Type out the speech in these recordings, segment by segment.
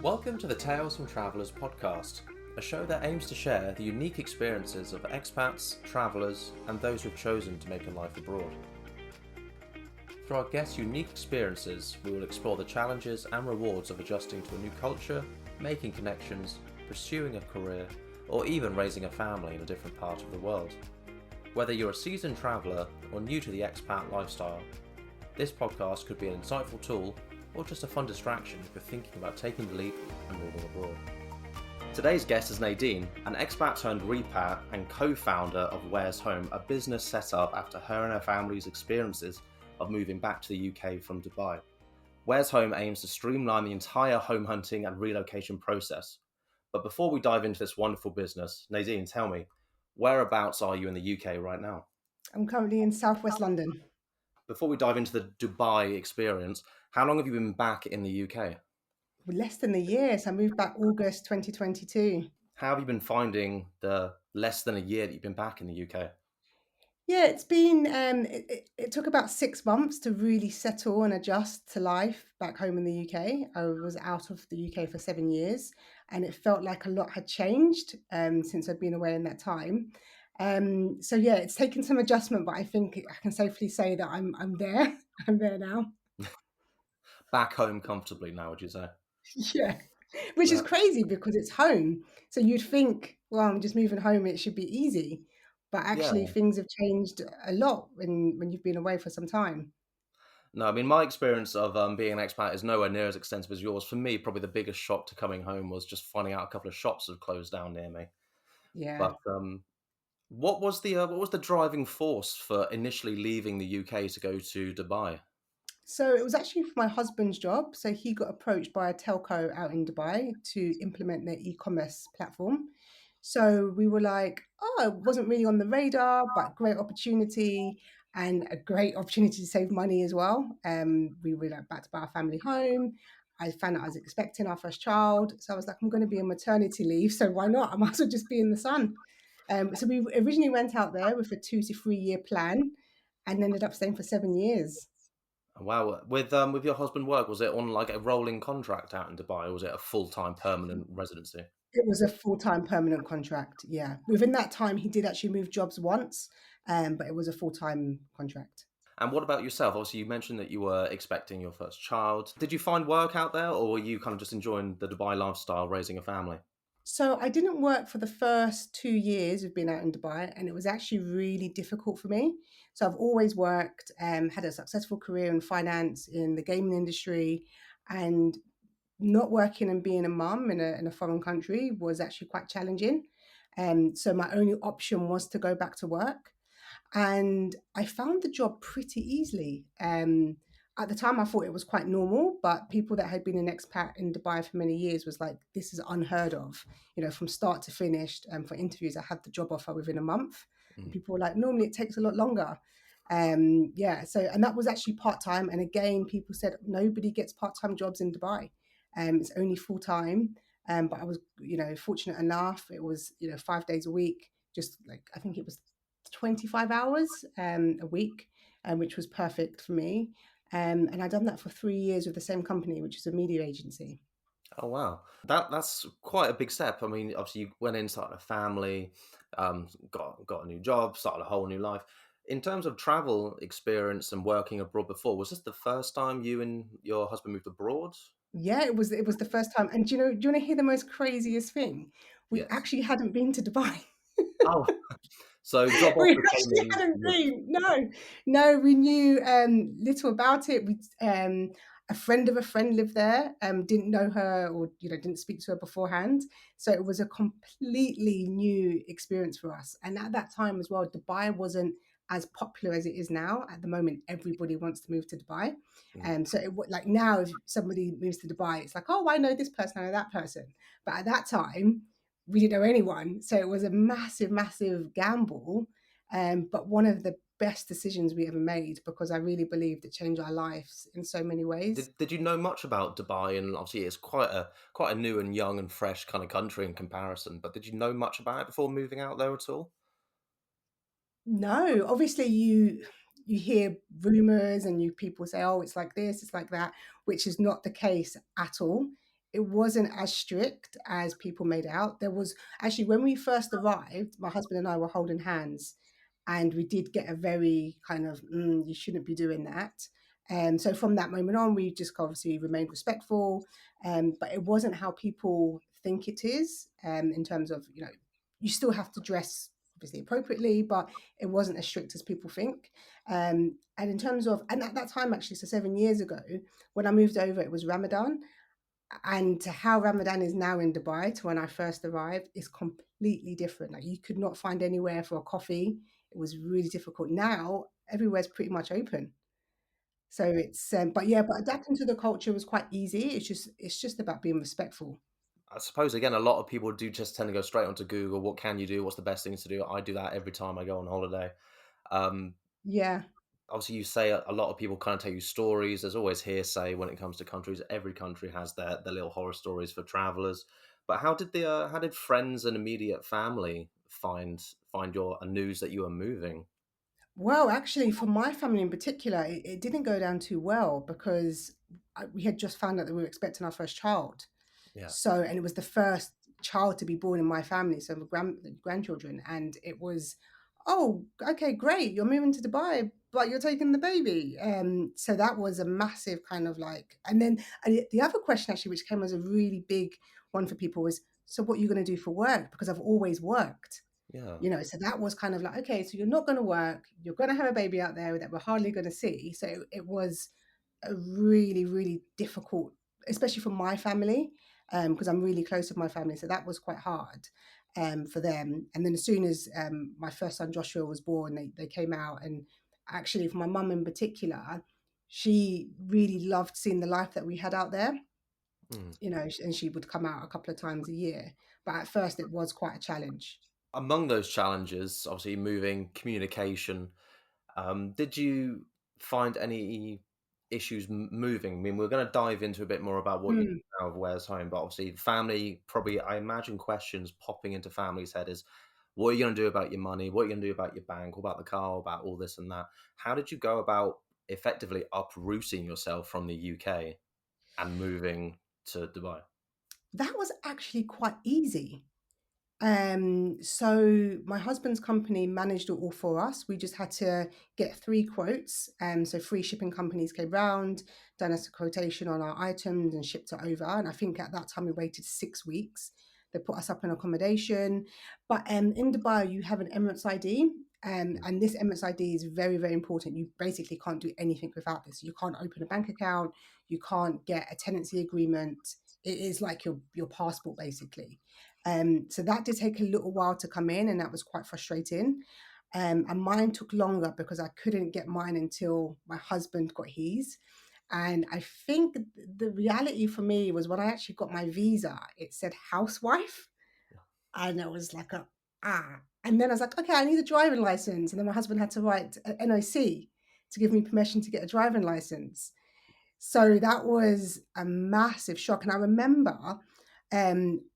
Welcome to the Tales from Travellers podcast, a show that aims to share the unique experiences of expats, travellers, and those who've chosen to make a life abroad. Through our guests' unique experiences, we will explore the challenges and rewards of adjusting to a new culture, making connections, pursuing a career, or even raising a family in a different part of the world. Whether you're a seasoned traveller or new to the expat lifestyle, this podcast could be an insightful tool or just a fun distraction if you're thinking about taking the leap and moving abroad. Today's guest is Nadine, an expat turned repat and co-founder of Where's Home, a business set up after her and her family's experiences of moving back to the UK from Dubai. Where's Home aims to streamline the entire home hunting and relocation process. But before we dive into this wonderful business, Nadine, tell me, whereabouts are you in the UK right now? I'm currently in southwest London. Before we dive into the Dubai experience, how long have you been back in the UK? Less than a year, so I moved back August 2022. How have you been finding the less than a year that you've been back in the UK? Yeah, it's been, it took about 6 months to really settle and adjust to life back home in the UK. I was out of the UK for 7 years and it felt like a lot had changed since I'd been away in that time. So yeah, it's taken some adjustment, but I think I can safely say that I'm there. I'm there now. Back home comfortably now, would you say? Yeah, which is Yeah. crazy because it's home. So you'd think, well, I'm just moving home, it should be easy. But Yeah. actually, things have changed a lot when you've been away for some time. No, I mean, my experience of being an expat is nowhere near as extensive as yours. For me, probably the biggest shock to coming home was just finding out a couple of shops had closed down near me. Yeah. But what was the driving force for initially leaving the UK to go to Dubai? So it was actually for my husband's job. So he got approached by a telco out in Dubai to implement their e-commerce platform. So we were like, oh, it wasn't really on the radar, but great opportunity and a great opportunity to save money as well. We were like about to buy a family home. I found out I was expecting our first child. So I was like, I'm going to be on maternity leave. So why not? I might as well just be in the sun. So we originally went out there with a 2 to 3 year plan and ended up staying for 7 years. Wow, with your husband work, was it on like a rolling contract out in Dubai, or was it a full-time permanent residency? It was a full-time permanent contract, yeah. Within that time, he did actually move jobs once, but it was a full-time contract. And what about yourself? Obviously, you mentioned that you were expecting your first child. Did you find work out there, or were you kind of just enjoying the Dubai lifestyle, raising a family? So I didn't work for the first 2 years of being out in Dubai, and it was actually really difficult for me. So I've always worked, had a successful career in finance, in the gaming industry, and not working and being a mum in a foreign country was actually quite challenging. So my only option was to go back to work. And I found the job pretty easily. At the time, I thought it was quite normal, but people that had been an expat in Dubai for many years was like, this is unheard of. You know, from start to finish. For interviews, I had the job offer within a month. And Mm. people were like, normally it takes a lot longer. Yeah, so, and that was actually part time. And again, people said nobody gets part time jobs in Dubai. It's only full time. But I was, fortunate enough. It was, 5 days a week, just like I think it was 25 hours a week, which was perfect for me. And I'd done that for 3 years with the same company, which is a media agency. Oh wow, that's quite a big step. I mean, obviously you went in, started a family, got a new job, started a whole new life. In terms of travel experience and working abroad before, was this the first time you and your husband moved abroad? Yeah, it was the first time. And do you want to hear the most craziest thing? We Yes. actually hadn't been to Dubai. Oh, so job We offer came actually in. hadn't been. No, no, we knew little about it. A friend of a friend lived there. Didn't know her or didn't speak to her beforehand. So it was a completely new experience for us. And at that time as well, Dubai wasn't as popular as it is now. At the moment, everybody wants to move to Dubai. Mm. So like now, if somebody moves to Dubai, it's like, oh, I know this person, I know that person. But at that time, we didn't know anyone. So it was a massive, massive gamble. But one of the best decisions we ever made because I really believed it changed our lives in so many ways. Did you know much about Dubai? And obviously, it's quite a new and young and fresh kind of country in comparison. But did you know much about it before moving out there at all? No, obviously you hear rumors and you people say, oh, it's like this, it's like that, which is not the case at all. it wasn't as strict as people made out. There was actually, when we first arrived, my husband and I were holding hands, and we did get a very kind of, you shouldn't be doing that. And so from that moment on, we just obviously remained respectful, but it wasn't how people think it is, in terms of, you still have to dress obviously appropriately, but it wasn't as strict as people think. And in terms of, and at that time, actually, so 7 years ago, when I moved over, it was Ramadan. And how Ramadan is now in Dubai to when I first arrived is completely different. Like, you could not find anywhere for a coffee. It was really difficult. Now everywhere's pretty much open. So it's, but yeah, but adapting to the culture was quite easy. It's just about being respectful. I suppose again, a lot of people do just tend to go straight onto Google. What can you do? What's the best things to do? I do that every time I go on holiday. Um, Yeah. Obviously, you say a lot of people kind of tell you stories. There's always hearsay when it comes to countries. Every country has their little horror stories for travelers. But how did friends and immediate family find your news that you were moving? Well, actually, for my family in particular, it didn't go down too well because we had just found out that we were expecting our first child. Yeah, So, and it was the first child to be born in my family, so the grandchildren, and it was, oh, okay, great, you're moving to Dubai, but you're taking the baby. So that was a massive kind of like, and then the other question actually, which came as a really big one for people, was, so what are you going to do for work? Because I've always worked. yeah, So that was kind of like, okay, so you're not going to work, you're going to have a baby out there that we're hardly going to see. So it was a really, really difficult, especially for my family, because I'm really close with my family. So that was quite hard, for them. And then as soon as, my first son Joshua was born, they came out. And actually, for my mum in particular, she really loved seeing the life that we had out there, mm. and she would come out a couple of times a year. But at first, it was quite a challenge. Among those challenges, obviously moving, communication. Did you find any issues moving? I mean, we're going to dive into a bit more about what you do Mm. now of Where's Home, but obviously, family probably, I imagine, questions popping into family's head is, what are you going to do about your money? What are you going to do about your bank? What about the car? About all this and that? How did you go about effectively uprooting yourself from the UK and moving to Dubai? That was actually quite easy. So my husband's company managed it all for us. We just had to get 3 quotes. So 3 shipping companies came round, done us a quotation on our items and shipped it over. And I think at that time we waited 6 weeks. They put us up in accommodation. But in Dubai, you have an Emirates ID. Mm. And this Emirates ID is very, very important. You basically can't do anything without this. You can't open a bank account. You can't get a tenancy agreement. It is like your passport, basically. So that did take a little while to come in, and that was quite frustrating. And mine took longer because I couldn't get mine until my husband got his. And I think the reality for me was when I actually got my visa, it said housewife. And I was like, And then I was like, okay, I need a driving license. And then my husband had to write an NOC to give me permission to get a driving license. So that was a massive shock. And I remember, I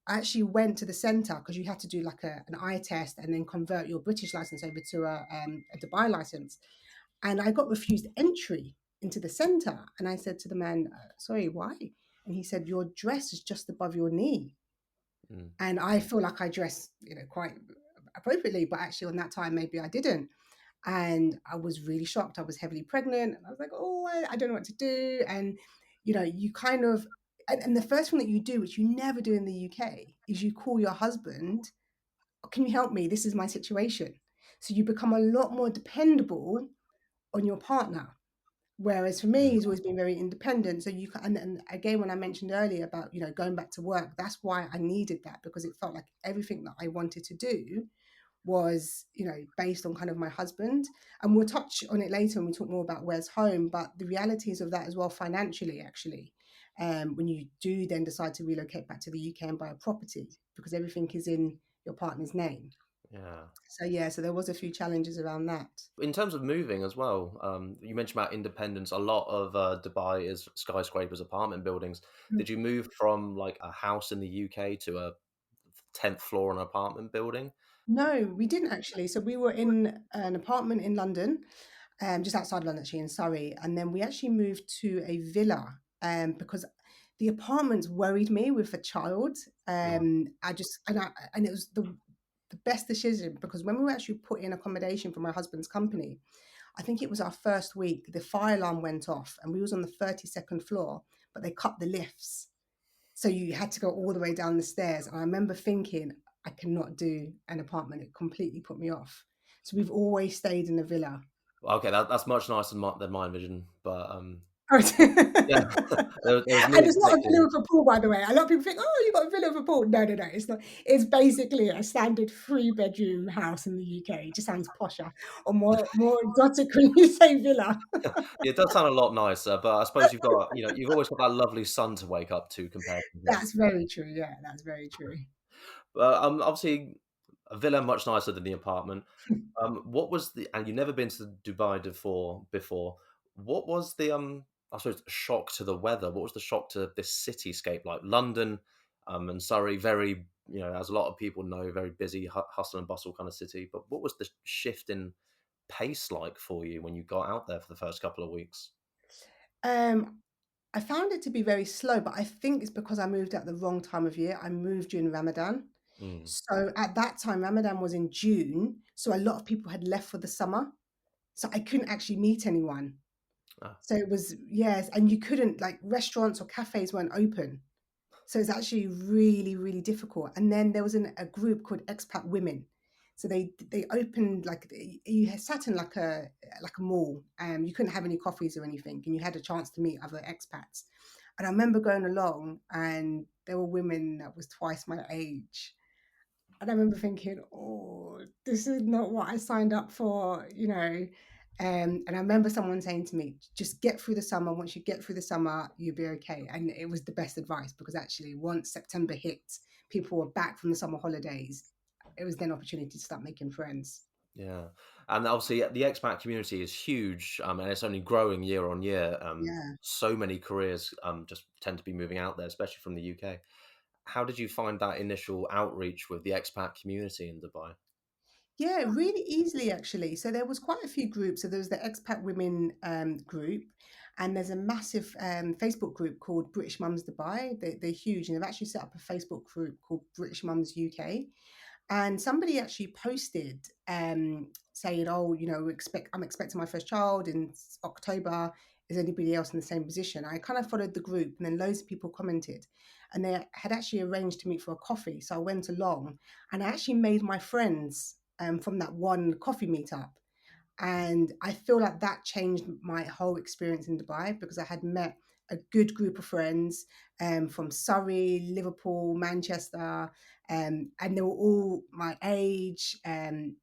actually went to the center because you had to do like an eye test and then convert your British license over to a Dubai license. And I got refused entry into the center. And I said to the man, sorry, why? And he said, your dress is just above your knee. Mm. And I feel like I dress, quite appropriately, but actually on that time, maybe I didn't. And I was really shocked. I was heavily pregnant. And I was like, oh, I don't know what to do. And, you kind of, and the first thing that you do, which you never do in the UK, is you call your husband, can you help me? This is my situation. So you become a lot more dependable on your partner. Whereas for me, Mm. he's always been very independent. So you can, and again, when I mentioned earlier about, going back to work, that's why I needed that, because it felt like everything that I wanted to do was, based on kind of my husband. And we'll touch on it later when we talk more about Where's Home, but the realities of that as well financially, actually, when you do then decide to relocate back to the UK and buy a property, because everything is in your partner's name. Yeah. So yeah, so there was a few challenges around that. In terms of moving as well, you mentioned about independence. A lot of Dubai is skyscrapers, apartment buildings. Mm. Did you move from like a house in the UK to a 10th floor on an apartment building? No, we didn't actually. So we were in an apartment in London, just outside London, actually, in Surrey. And then we actually moved to a villa, because the apartments worried me with a child. Right. I just and it was the best decision because when we were actually put in accommodation for my husband's company, I think it was our first week, the fire alarm went off and we was on the 32nd floor, but they cut the lifts. So you had to go all the way down the stairs. And I remember thinking, I cannot do an apartment. It completely put me off. So we've always stayed in a villa. Okay, that's much nicer than my vision, but And yeah, there was me in it's not a villa particular. with a pool, by the way. A lot of people think, oh, you got a villa with a pool. No, no, no. It's not. It's basically a standard 3-bedroom house in the UK. It just sounds posher or more exotic when you say villa. It does sound a lot nicer, but I suppose you've always got that lovely sun to wake up to compared to here. That's very true. Yeah, that's very true. But obviously, a villa much nicer than the apartment. What was the and you've never been to Dubai before. What was the I suppose shock to the weather? What was the shock to this cityscape like London and Surrey? Very as a lot of people know, very busy hustle and bustle kind of city. But what was the shift in pace like for you when you got out there for the first couple of weeks? Um, I found it to be very slow, but I think it's because I moved at the wrong time of year. I moved during Ramadan. Mm. So at that time, Ramadan was in June. So a lot of people had left for the summer. So I couldn't actually meet anyone. Ah, So it was, yes, and you couldn't, like, restaurants or cafes weren't open. So it's actually really, really difficult. And then there was a group called Expat Women. So they opened like you had sat in like a mall. You couldn't have any coffees or anything, and you had a chance to meet other expats. And I remember going along, and there were women that was twice my age, and I remember thinking, "Oh, this is not what I signed up for," you know. And I remember someone saying to me, "Just get through the summer. Once you get through the summer, you'll be okay." And it was the best advice because actually, once September hit, people were back from the summer holidays. It was then opportunity to start making friends. yeah, and obviously the expat community is huge, and it's only growing year on year. Yeah. So many careers just tend to be moving out there, especially from the UK. How did you find that initial outreach with the expat community in Dubai? Yeah, really easily actually. So there was quite a few groups. So there was the expat women group, and there's a massive Facebook group called British Mums Dubai. They're huge, and they've actually set up a Facebook group called British Mums UK. And somebody actually posted saying, "Oh, I'm expecting my first child in October. Is anybody else in the same position?" I kind of followed the group, and then loads of people commented, and they had actually arranged to meet for a coffee. So I went along, and I actually made my friends from that one coffee meetup. And I feel like that changed my whole experience in Dubai because I had met a good group of friends from Surrey, Liverpool, Manchester, and they were all my age.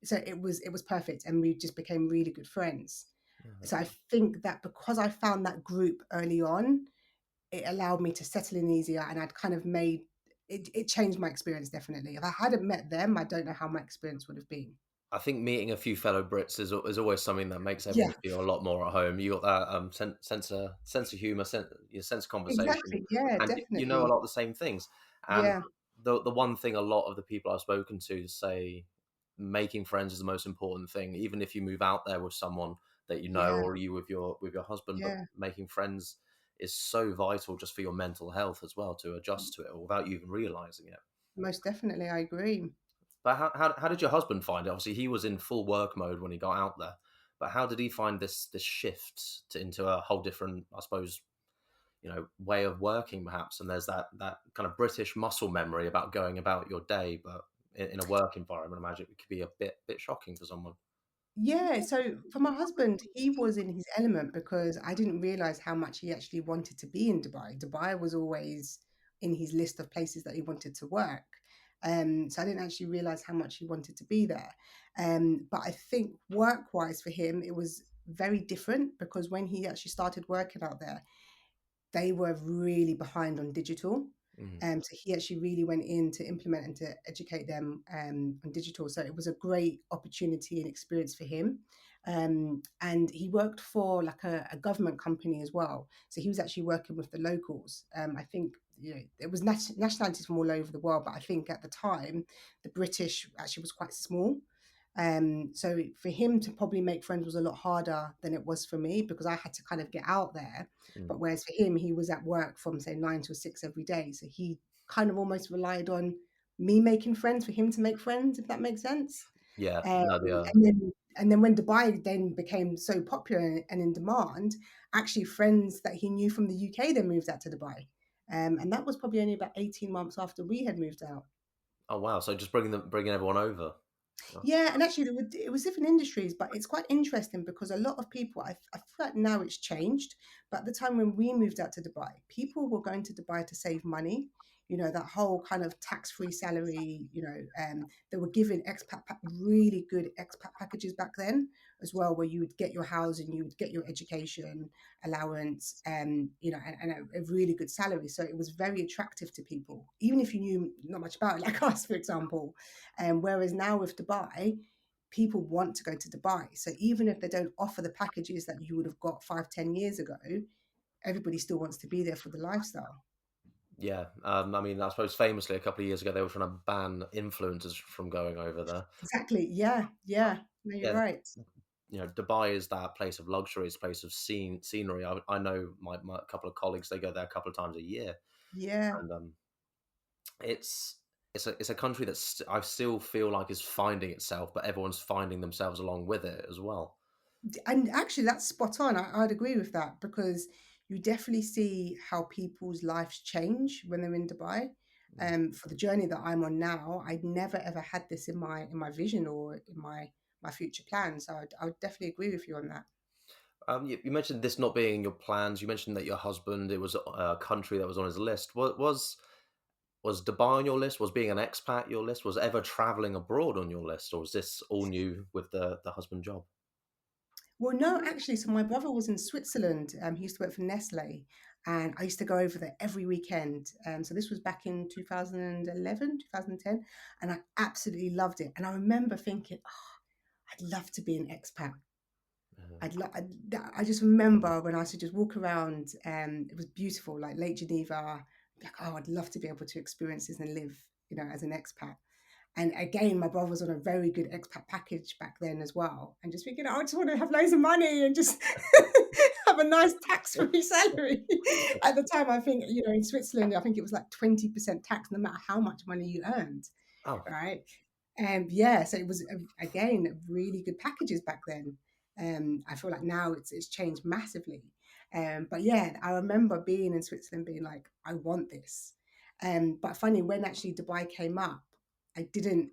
So it was perfect, and we just became really good friends. Yeah. So I think that because I found that group early on, it allowed me to settle in easier, and I'd kind of made it. It changed my experience definitely. If I hadn't met them, I don't know how my experience would have been. I think meeting a few fellow Brits is always something that makes Yeah, everyone feel a lot more at home. You got that sense of humor, your sense of conversation, exactly. Yeah, and you know a definitely. lot of the same things. And Yeah, the one thing a lot of the people I've spoken to say, making friends is the most important thing. Even if you move out there with someone that you know, yeah, or you with your husband, but yeah. making friends is so vital just for your mental health as well to adjust to it without you even realizing it. Most definitely, I agree. But how did your husband find it? Obviously, he was in full work mode when he got out there. But how did he find this shift into a whole different, I suppose, way of working, perhaps? And there's that kind of British muscle memory about going about your day, but in a work environment, I imagine it could be a bit shocking for someone. Yeah, so for my husband, he was in his element because I didn't realize how much he actually wanted to be in Dubai. Dubai was always in his list of places that he wanted to work. So I didn't actually realize how much he wanted to be there. But I think work-wise for him, it was very different because when he actually started working out there, they were really behind on digital. Mm. So he actually really went in to implement and to educate them on digital. So it was a great opportunity and experience for him. And he worked for like a government company as well. So he was actually working with the locals. I think it was nationalities from all over the world, but I think at the time the British actually was quite small. So for him to probably make friends was a lot harder than it was for me because I had to kind of get out there. Mm. But whereas for him, he was at work from say 9 to 6 every day. So he kind of almost relied on me making friends for him to make friends, if that makes sense. Yeah, Um, no, and then when Dubai then became so popular and in demand, actually friends that he knew from the UK then moved out to Dubai. And that was probably only about 18 months after we had moved out. oh wow, so just bringing everyone over. Oh, Yeah, and actually, it was different industries, but it's quite interesting because a lot of people, I feel like now it's changed, but at the time when we moved out to Dubai, people were going to Dubai to save money. You know, that whole kind of tax-free salary, they were giving really good expat packages back then as well, where you would get your housing, you would get your education allowance, and a really good salary. So it was very attractive to people, even if you knew not much about it, like us, for example. Whereas now with Dubai, people want to go to Dubai. So even if they don't offer the packages that you would have got 5, 10 years ago, everybody still wants to be there for the lifestyle. yeah, I mean, I suppose famously a couple of years ago they were trying to ban influencers from going over there. Exactly. Yeah. Yeah. No, you're Yeah, right. Dubai is that place of luxury, it's a place of scenery. I know my couple of colleagues, they go there a couple of times a year, Yeah. and it's it's a country that I still feel like is finding itself, but everyone's finding themselves along with it as well. And actually, that's spot on. I'd agree with that because you definitely see how people's lives change when they're in Dubai. Mm. For the journey that I'm on now, I'd never ever had this in my vision or in my future plans. So I would definitely agree with you on that. You mentioned this not being in your plans. You mentioned that your husband, it was a country that was on his list. Was Dubai on your list? Was being an expat your list? Was ever traveling abroad on your list, or was this all new with the husband job? Well, no, actually, so my brother was in Switzerland. He used to work for Nestle, and I used to go over there every weekend. So this was back in 2011, 2010, and I absolutely loved it. And I remember thinking, oh, I'd love to be an expat. Yeah. I just remember when I used to just walk around, it was beautiful, like Lake Geneva. Like, oh, I'd love to be able to experience this and live, as an expat. And again, my brother was on a very good expat package back then as well. And just thinking, oh, I just want to have loads of money and just have a nice tax-free salary. At the time, I think, in Switzerland, I think it was like 20% tax, no matter how much money you earned, Oh, right? And yeah, so it was, again, really good packages back then. I feel like now it's changed massively. But yeah, I remember being in Switzerland being like, I want this. But funny, when actually Dubai came up, I didn't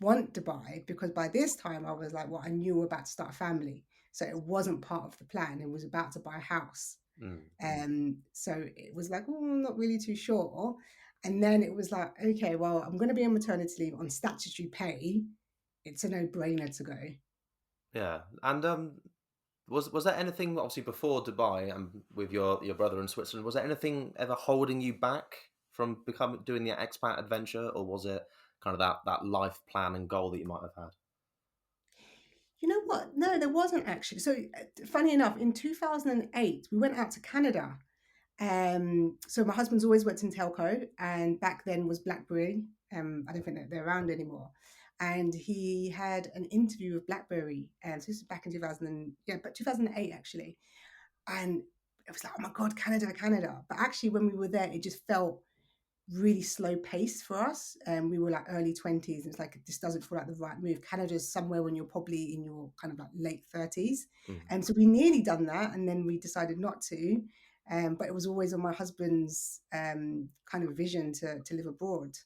want Dubai because by this time I was like, well, I knew we were about to start a family. So it wasn't part of the plan. It was about to buy a house. mm, So it was like, oh, I'm not really too sure. And then it was like, okay, well, I'm going to be on maternity leave on statutory pay. It's a no-brainer to go. yeah. And was there anything obviously before Dubai and with your brother in Switzerland? Was there anything ever holding you back from becoming doing the expat adventure, or was it kind of that life plan and goal that you might have had? You know what? No, there wasn't actually. So funny enough, in 2008, we went out to Canada. So my husband's always worked in telco, and back then was BlackBerry. I don't think that they're around anymore. And he had an interview with BlackBerry, and so this is back in 2000, yeah, but 2008 actually. And it was like, oh my God, Canada, Canada. But actually, when we were there, it just felt really slow pace for us. We were like early 20s. It's like, this doesn't feel like the right move. Canada's somewhere when you're probably in your kind of like late 30s. Mm. And so we nearly done that. And then we decided not to. But it was always on my husband's kind of vision to live abroad.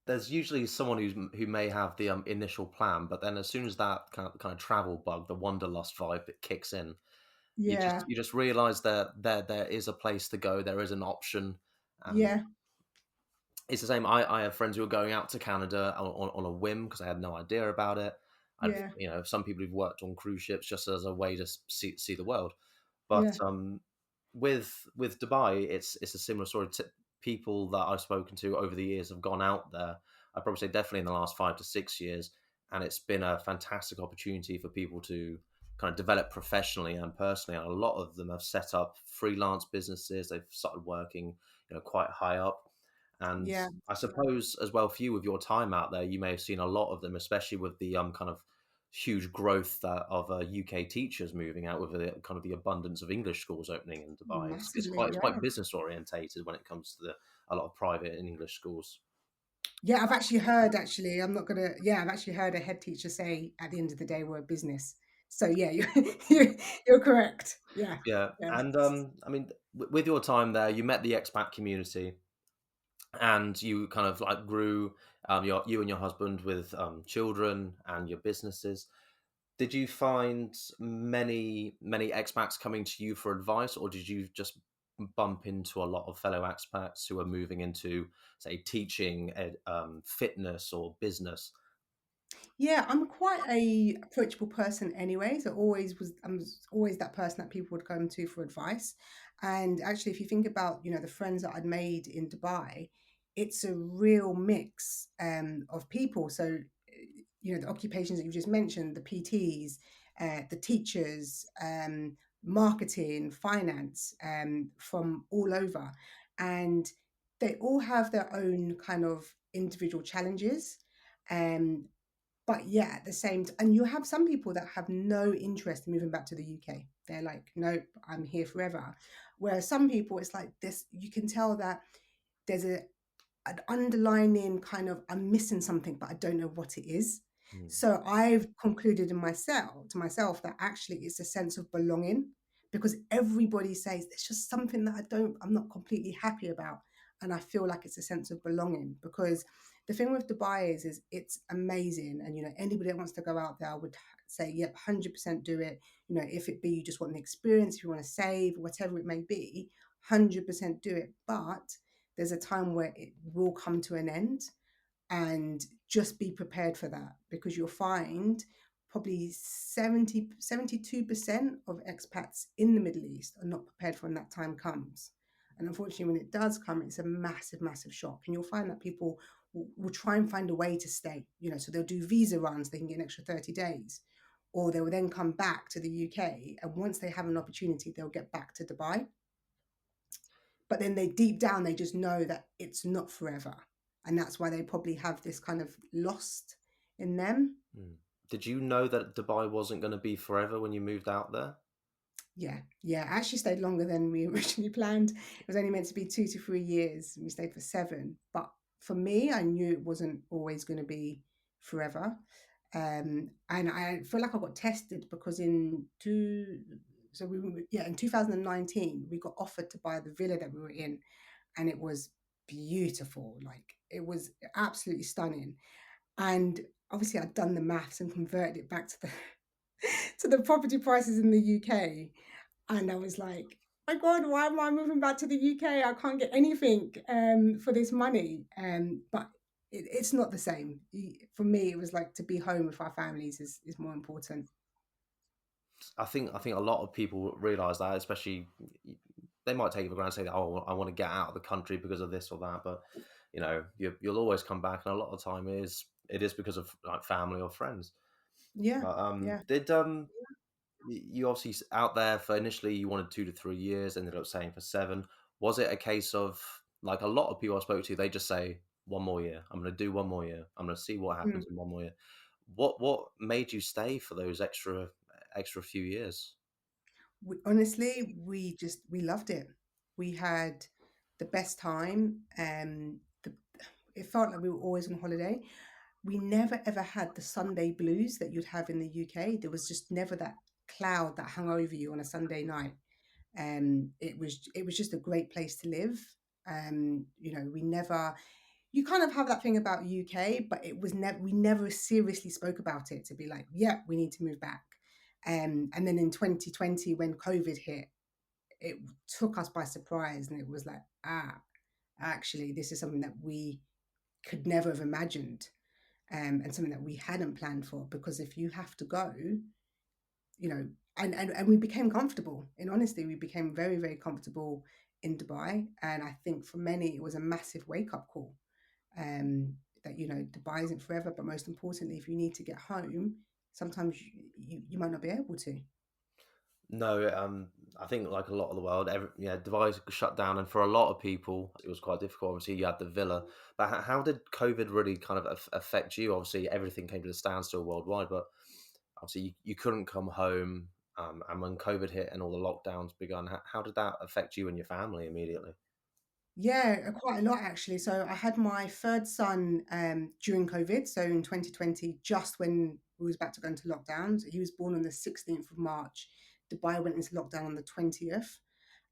There's usually someone who may have the initial plan, but then as soon as that kind of travel bug, the wanderlust vibe, it kicks in, Yeah, you just realize that there is a place to go, there is an option, and yeah, it's the same. I have friends who are going out to Canada on a whim because I had no idea about it. I've yeah, some people who've worked on cruise ships just as a way to see the world, but yeah, with Dubai, it's a similar story. To people that I've spoken to over the years have gone out there. I'd probably say definitely in the last 5 to 6 years, and it's been a fantastic opportunity for people to kind of develop professionally and personally. And a lot of them have set up freelance businesses. They've started working, quite high up. And yeah, I suppose as well for you with your time out there, you may have seen a lot of them, especially with the kind of huge growth of UK teachers moving out with the kind of the abundance of English schools opening in Dubai. Massively, It's yeah. quite business orientated when it comes to a lot of private and English schools. Yeah, I've actually heard, actually, I'm not gonna, yeah, I've actually heard a head teacher say at the end of the day, we're a business. So yeah, you're correct. Yeah, Yeah, yeah. and I mean, with your time there, you met the expat community, and you kind of like grew you and your husband with children and your businesses. Did you find many expats coming to you for advice, or did you just bump into a lot of fellow expats who are moving into, say, teaching, fitness, or business? Yeah, I'm quite a approachable person anyway. So I'm always that person that people would come to for advice. And actually, if you think about, the friends that I'd made in Dubai, it's a real mix of people. So, the occupations that you just mentioned, the PTs, the teachers, marketing, finance, from all over. And they all have their own kind of individual challenges. Um, but yeah, at the same and you have some people that have no interest in moving back to the UK. They're like, nope, I'm here forever. Whereas some people, it's like this, you can tell that there's an underlining kind of, I'm missing something, but I don't know what it is. Mm, So I've concluded in myself that actually it's a sense of belonging, because everybody says there's just something that I'm not completely happy about. And I feel like it's a sense of belonging, because the thing with Dubai is it's amazing. And, anybody that wants to go out there, I would say, yep, 100% do it. If it be you just want the experience, if you want to save, whatever it may be, 100% do it. But there's a time where it will come to an end, and just be prepared for that, because you'll find probably 72% of expats in the Middle East are not prepared for when that time comes. And unfortunately, when it does come, it's a massive, massive shock. And you'll find that people will try and find a way to stay, so they'll do visa runs, they can get an extra 30 days, or they will then come back to the UK. And once they have an opportunity, they'll get back to Dubai, but then they deep down they just know that it's not forever, and that's why they probably have this kind of lost in them. mm. Did you know that Dubai wasn't going to be forever when you moved out there? Yeah, I actually stayed longer than we originally planned. It was only meant to be 2 to 3 years. We stayed for 7, but for me, I knew it wasn't always going to be forever. And I feel like I got tested because in 2019 we got offered to buy the villa that we were in, and it was beautiful. Like, it was absolutely stunning. And obviously, I'd done the maths and converted it back to the to the property prices in the UK. And I was like, my God, why am I moving back to the UK? I can't get anything for this money. But it's not the same. For me, it was like, to be home with our families is more important. I think a lot of people realize that, especially they might take it for granted, say that, oh, I want to get out of the country because of this or that, but you'll always come back, and a lot of the time it is because of like family or friends. Yeah, But yeah. did you obviously out there for initially you wanted 2 to 3 years, ended up staying for 7. Was it a case of, like, a lot of people I spoke to, they just say 1 more year, I'm going to do 1 more year, I'm going to see what Mm. happens in 1 more year. What made you stay for those extra few years? Honestly, we loved it. We had the best time. It felt like we were always on holiday. We never ever had the Sunday blues that you'd have in the UK. There was just never that cloud that hung over you on a Sunday night. It was just a great place to live. We never you kind of have that thing about UK, but it was never we never seriously spoke about it to be like, yeah, we need to move back. And then in 2020, when COVID hit, it took us by surprise, and it was like, actually, this is something that we could never have imagined, and something that we hadn't planned for. Because if you have to go, and we became comfortable. In honesty, we became very, very comfortable in Dubai, and I think for many it was a massive wake up call. That Dubai isn't forever, but most importantly, if you need to get home, sometimes you might not be able to. No, I think like a lot of the world, devices shut down, and for a lot of people, it was quite difficult. Obviously, you had the villa, but how did COVID really kind of affect you? Obviously, everything came to a standstill worldwide, but obviously you couldn't come home, and when COVID hit and all the lockdowns began, how did that affect you and your family immediately? Yeah, quite a lot actually. So I had my third son during COVID, so in 2020, just when we was about to go into lockdown. So he was born on the 16th of March. Dubai went into lockdown on the 20th.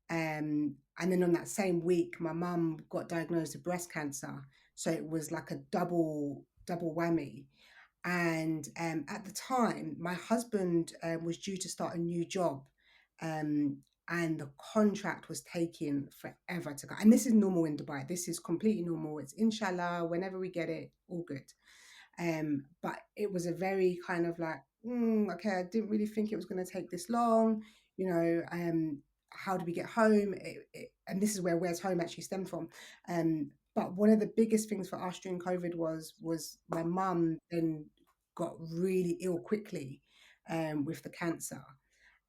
And then on that same week, my mum got diagnosed with breast cancer. So it was like a double whammy. And at the time, my husband was due to start a new job, um, and the contract was taking forever to go. And this is normal in Dubai. This is completely normal. It's inshallah, whenever we get it, all good. But it was a very kind of like, okay, I didn't really think it was going to take this long. You know, how do we get home? And this is where Where's Home actually stemmed from. But one of the biggest things for us during COVID was my mum then got really ill quickly with the cancer,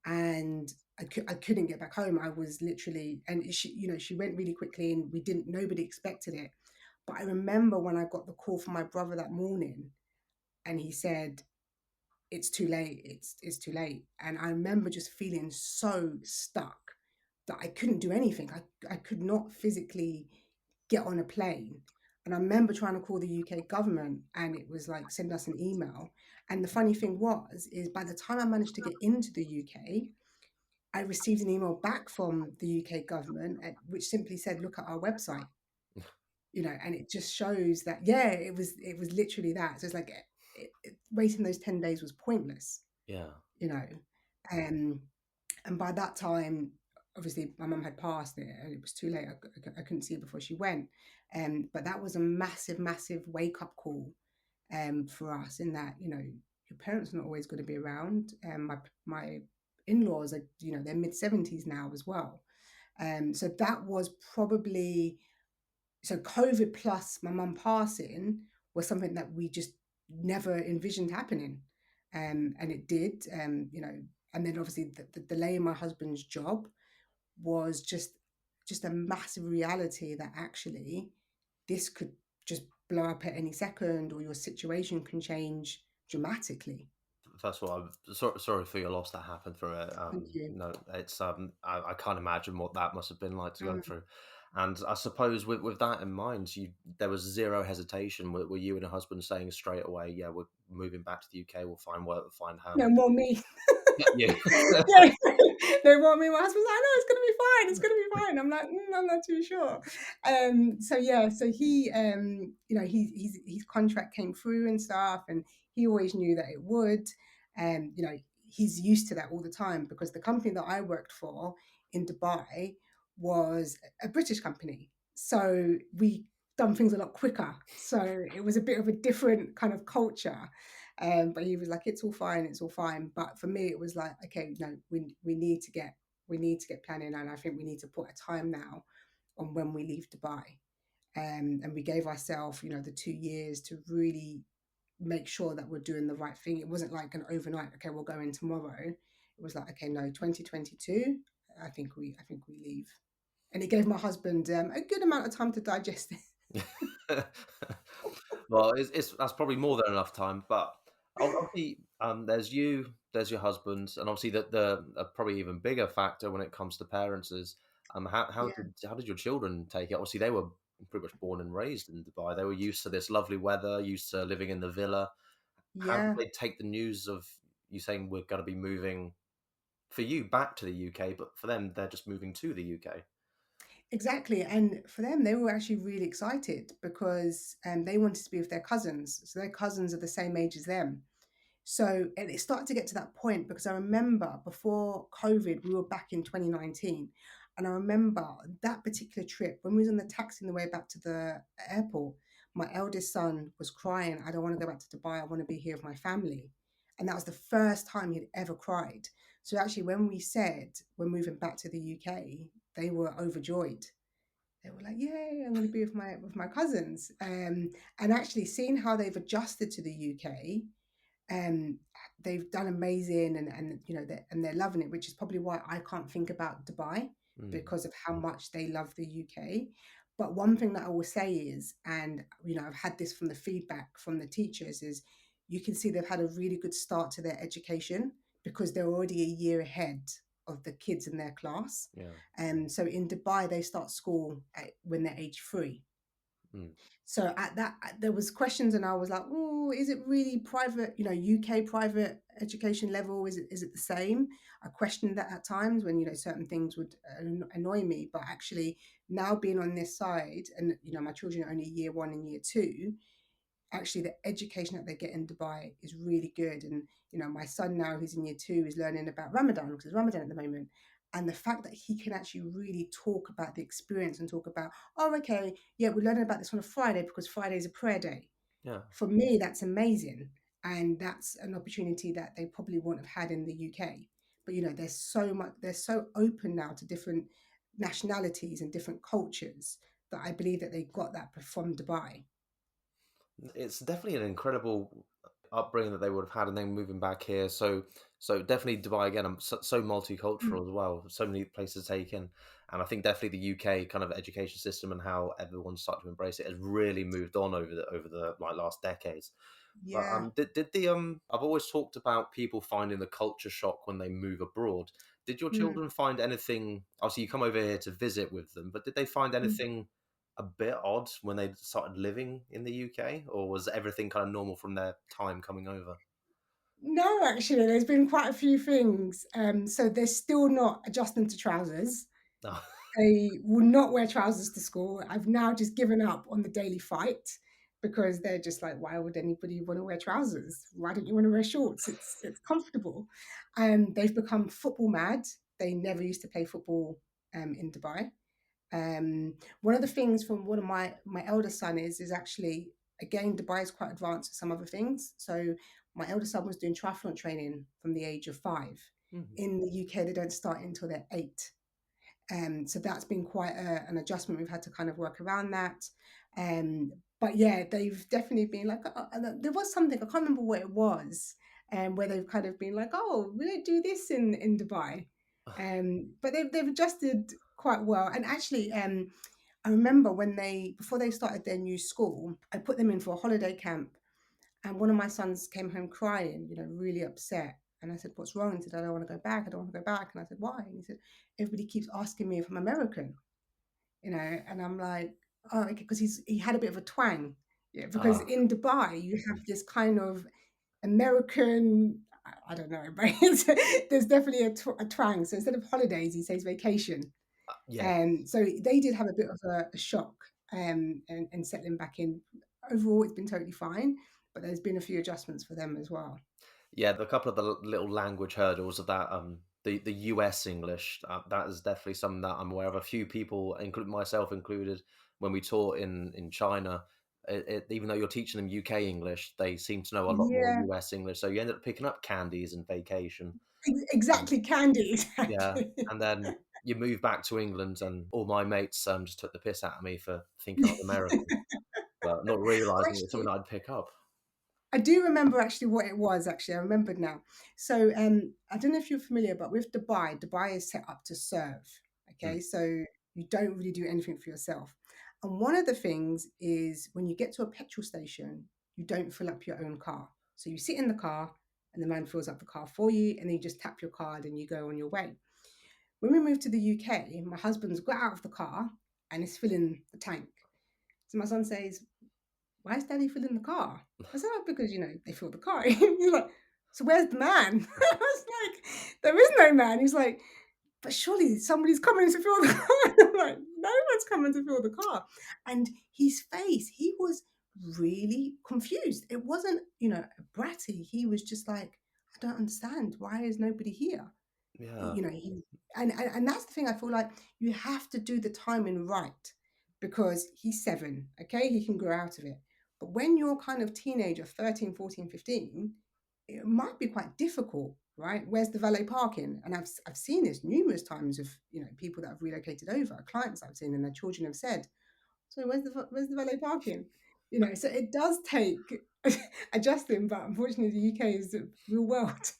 and I couldn't get back home. I was literally, and she, you know, she went really quickly, and nobody expected it. But I remember when I got the call from my brother that morning, and he said, "It's too late. It's too late." And I remember just feeling so stuck that I couldn't do anything. I could not physically get on a plane. And I remember trying to call the UK government, and it was like, send us an email. And the funny thing is by the time I managed to get into the UK, I received an email back from the UK government, which simply said, look at our website, you know, and it just shows that, yeah, it was literally that. So it's like waiting those 10 days was pointless, Yeah, you know. Um, and by that time, obviously, my mum had passed it, and it was too late. I couldn't see her before she went. But that was a massive, massive wake up call for us, in that, you know, your parents are not always going to be around. My in-laws are, you know, they're mid 70s now as well. So that was probably, so COVID plus my mum passing was something that we just never envisioned happening. And it did. You know, and then obviously the delay in my husband's job was just a massive reality that actually this could just blow up at any second, or your situation can change dramatically. that's what I'm sorry for your loss that happened through it. Thank you. No, it's I can't imagine what that must have been like to go Mm. through. And I suppose with that in mind, there was zero hesitation. Were you and your husband saying straight away, "Yeah, we're moving back to the UK. We'll find work. We'll find No housing." more me. Yeah. Yeah, no more me. My husband's like, no, it's gonna be fine. It's gonna be fine. I'm like, I'm not too sure. So yeah, so he, you know, his contract came through and stuff, and he always knew that it would. And you know, he's used to that all the time, because the company that I worked for in Dubai was a British company, so we done things a lot quicker. So it was a bit of a different kind of culture. But he was like, "It's all fine, it's all fine." But for me, it was like, "Okay, no, we need to get planning, and I think we need to put a time now on when we leave Dubai." And we gave ourselves, you know, the 2 years to really make sure that we're doing the right thing. It wasn't like an overnight, "Okay, we'll go in tomorrow." It was like, "Okay, no, 2022, I think we leave." And it gave my husband a good amount of time to digest it. Well, it's that's probably more than enough time. But obviously, there's you, there's your husband, and obviously the probably even bigger factor when it comes to parents is Yeah, how did your children take it? Obviously, they were pretty much born and raised in Dubai. They were used to this lovely weather, used to living in the villa. How did yeah. they take the news of you saying we're going to be moving for you back to the UK, but for them, they're just moving to the UK? Exactly. And for them, they were actually really excited, because they wanted to be with their cousins. So their cousins are the same age as them. So, and it started to get to that point, because I remember before COVID, we were back in 2019. And I remember that particular trip when we was on the taxi on the way back to the airport, my eldest son was crying, "I don't want to go back to Dubai. I want to be here with my family." And that was the first time he'd ever cried. So actually, when we said we're moving back to the UK, they were overjoyed. They were like, "Yay, I'm going to be with my cousins." And actually seeing how they've adjusted to the UK, um, they've done amazing, and you know, they're loving it, which is probably why I can't think about Dubai, Mm. because of how much they love the UK. But one thing that I will say is, and you know, I've had this from the feedback from the teachers, is you can see they've had a really good start to their education because they're already a year ahead of the kids in their class. Yeah. And so in Dubai, they start school when they're age 3. Mm. So at that, there was questions, and I was like, "Oh, is it really private? UK private education level? Is it the same?" I questioned that at times when certain things would annoy me. But actually, now being on this side, and my children are only year 1 and year 2, actually the education that they get in Dubai is really good. And my son now, who's in year 2, is learning about Ramadan because it's Ramadan at the moment. And the fact that he can actually really talk about the experience and talk about, oh, okay, yeah, we're learning about this on a Friday because Friday is a prayer day. Yeah. For me, that's amazing. And that's an opportunity that they probably wouldn't have had in the UK. But there's so much, they're so open now to different nationalities and different cultures that I believe that they got that from Dubai. It's definitely an incredible upbringing that they would have had, and then moving back here. So definitely Dubai again. I'm so Mm. multicultural as well. So many places to take in, and I think definitely the UK kind of education system and how everyone's started to embrace it has really moved on over the like last decades. But Yeah. did the I've always talked about people finding the culture shock when they move abroad. Did your Mm. children find anything? Obviously, you come over here to visit with them, but did they find Mm. anything a bit odd when they started living in the UK, or was everything kind of normal from their time coming over? No, actually, there's been quite a few things. So they're still not adjusting to trousers. Oh, They will not wear trousers to school. I've now just given up on the daily fight because they're just like, why would anybody want to wear trousers? Why don't you want to wear shorts? It's comfortable. They've become football mad. They never used to play football in Dubai. One of the things from one of my eldest son is actually, again, Dubai is quite advanced with some other things. So my eldest son was doing triathlon training from the age of 5. mhm. In the UK, they don't start until they're 8. So that's been quite an adjustment. We've had to kind of work around that. Um, but yeah, they've definitely been like, there was something, I can't remember what it was, where they've kind of been like, oh, we don't do this in Dubai. But they've adjusted quite well. And actually, I remember before they started their new school, I put them in for a holiday camp, and one of my sons came home crying, really upset. And I said, "What's wrong?" And he said, "I don't want to go back. I don't want to go back." And I said, "Why?" And he said, "Everybody keeps asking me if I'm American, And I'm like, "Oh, okay," because he had a bit of a twang. Yeah, because Ah, in Dubai you have this kind of American, I don't know, but there's definitely a twang. So instead of holidays, he says vacation. yeah. So they did have a bit of a shock, and settling back in. Overall, it's been totally fine, but there's been a few adjustments for them as well. Yeah, a couple of the little language hurdles of that, the US English, that is definitely something that I'm aware of. A few people, including myself included, when we taught in China, even though you're teaching them UK English, they seem to know a lot more Yeah, US English. So you end up picking up candies and vacation. Um, exactly, candy, yeah, exactly. and then you move back to England, and all my mates just took the piss out of me for thinking I was American, but not realizing it's something Actually, I'd pick up. I do remember actually what it was. Actually, I remembered now. So, I don't know if you're familiar, but with Dubai, Dubai is set up to serve. Mm. Okay, so you don't really do anything for yourself. And one of the things is when you get to a petrol station, you don't fill up your own car. So you sit in the car, and the man fills up the car for you, and then you just tap your card and you go on your way. When we moved to the UK, my husband's got out of the car and is filling the tank. So my son says, "Why is daddy filling the car?" I said, "Oh, because, they fill the car." He's like, "So where's the man?" I was like, "There is no man." He's like, "But surely somebody's coming to fill the car." I'm like, "No one's coming to fill the car." And his face, he was really confused. It wasn't, bratty. He was just like, "I don't understand. Why is nobody here?" Yeah, He and that's the thing. I feel like you have to do the timing right because he's 7. Okay, he can grow out of it. But when you're kind of teenager, 13, 14, 15, it might be quite difficult, right? Where's the valet parking? And I've seen this numerous times of, people that have relocated over, clients I've seen, and their children have said, "So where's the valet parking?" So it does take adjusting, but unfortunately the UK is the real world.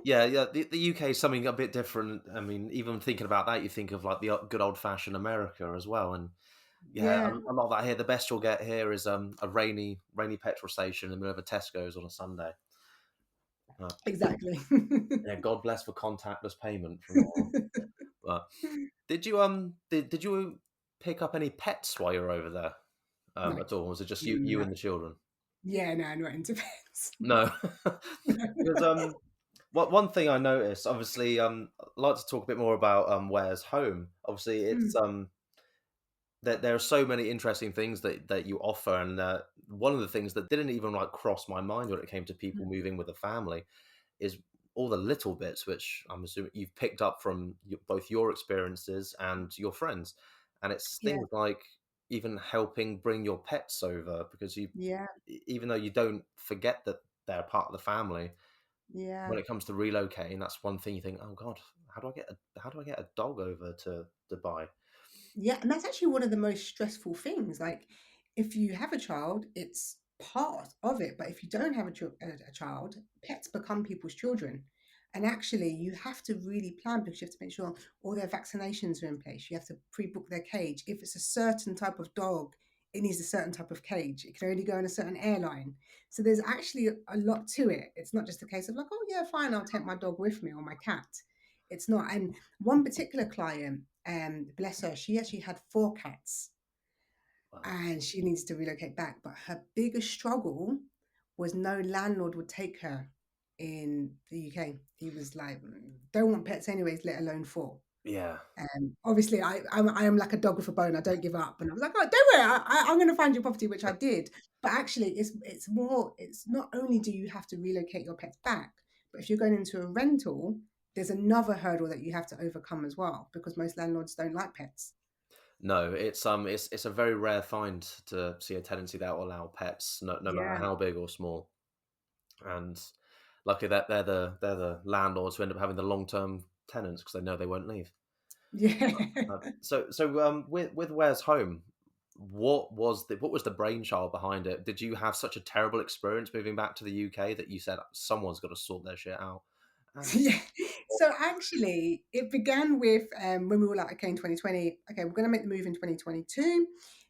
yeah. The UK is something a bit different. I mean, even thinking about that, you think of like the good old fashioned America as well, and Yeah, Yeah, a lot of that here. The best you'll get here is a rainy petrol station in the middle of a Tesco's on a Sunday. Uh, exactly. yeah, God bless for contactless payment from now on. But did you pick up any pets while you were over there No, at all? Or was it just you no. and the children? Yeah, no, not into pets. No, because one thing I noticed, obviously, I'd like to talk a bit more about Where's Home. Obviously, it's Mm, that there are so many interesting things that you offer, and one of the things that didn't even like cross my mind when it came to mm. people moving with a family is all the little bits which I'm assuming you've picked up from both your experiences and your friends, and it's Yeah, things like even helping bring your pets over because yeah, even though you don't forget that they're part of the family, yeah. when it comes to relocating, that's one thing you think, oh God, how do I get a dog over to Dubai? Yeah, and that's actually one of the most stressful things. Like, if you have a child, it's part of it. But if you don't have a child, pets become people's children. And actually, you have to really plan because you have to make sure all their vaccinations are in place. You have to pre-book their cage. If it's a certain type of dog, it needs a certain type of cage. It can only go in a certain airline. So there's actually a lot to it. It's not just a case of like, oh yeah, fine, I'll take my dog with me or my cat. It's not. And one particular client, bless her, she actually had 4 cats Wow. and she needs to relocate back. But her biggest struggle was no landlord would take her in the UK. He was like, don't want pets anyways, let alone 4." Yeah. Obviously, I am like a dog with a bone. I don't give up, and I was like, "Oh, don't worry, I'm going to find your property," which I did. But actually, it's more. It's not only do you have to relocate your pets back, but if you're going into a rental, there's another hurdle that you have to overcome as well because most landlords don't like pets. No, it's a very rare find to see a tenancy that will allow pets, no matter Yeah, how big or small. And lucky that they're the landlords who end up having the long term tenants because they know they won't leave. yeah. With Where's Home, what was the brainchild behind it? Did you have such a terrible experience moving back to the UK that you said someone's got to sort their shit out? And Yeah. So actually, it began with when we were like, okay, in 2020, okay, we're going to make the move in 2022.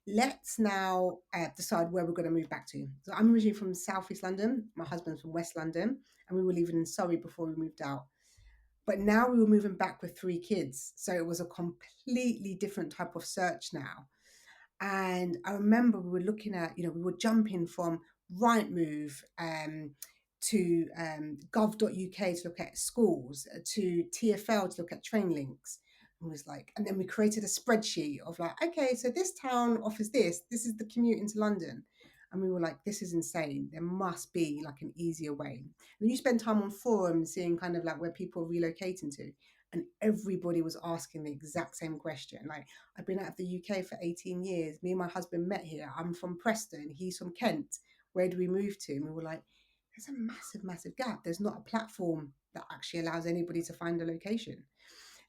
Let's now decide where we're going to move back to. So I'm originally from Southeast London. My husband's from West London, and we were living in Surrey before we moved out. But now we were moving back with 3 kids, so it was a completely different type of search now. And I remember we were looking at, we were jumping from Rightmove to gov.uk to look at schools, to TFL to look at train links. And was like, and then we created a spreadsheet of like, okay, so this town offers this. This is the commute into London. And we were like, this is insane. There must be like an easier way. And you spend time on forums seeing kind of like where people are relocating to. And everybody was asking the exact same question. Like, I've been out of the UK for 18 years. Me and my husband met here. I'm from Preston. He's from Kent. Where do we move to? And we were like, there's a massive, massive gap. There's not a platform that actually allows anybody to find a location.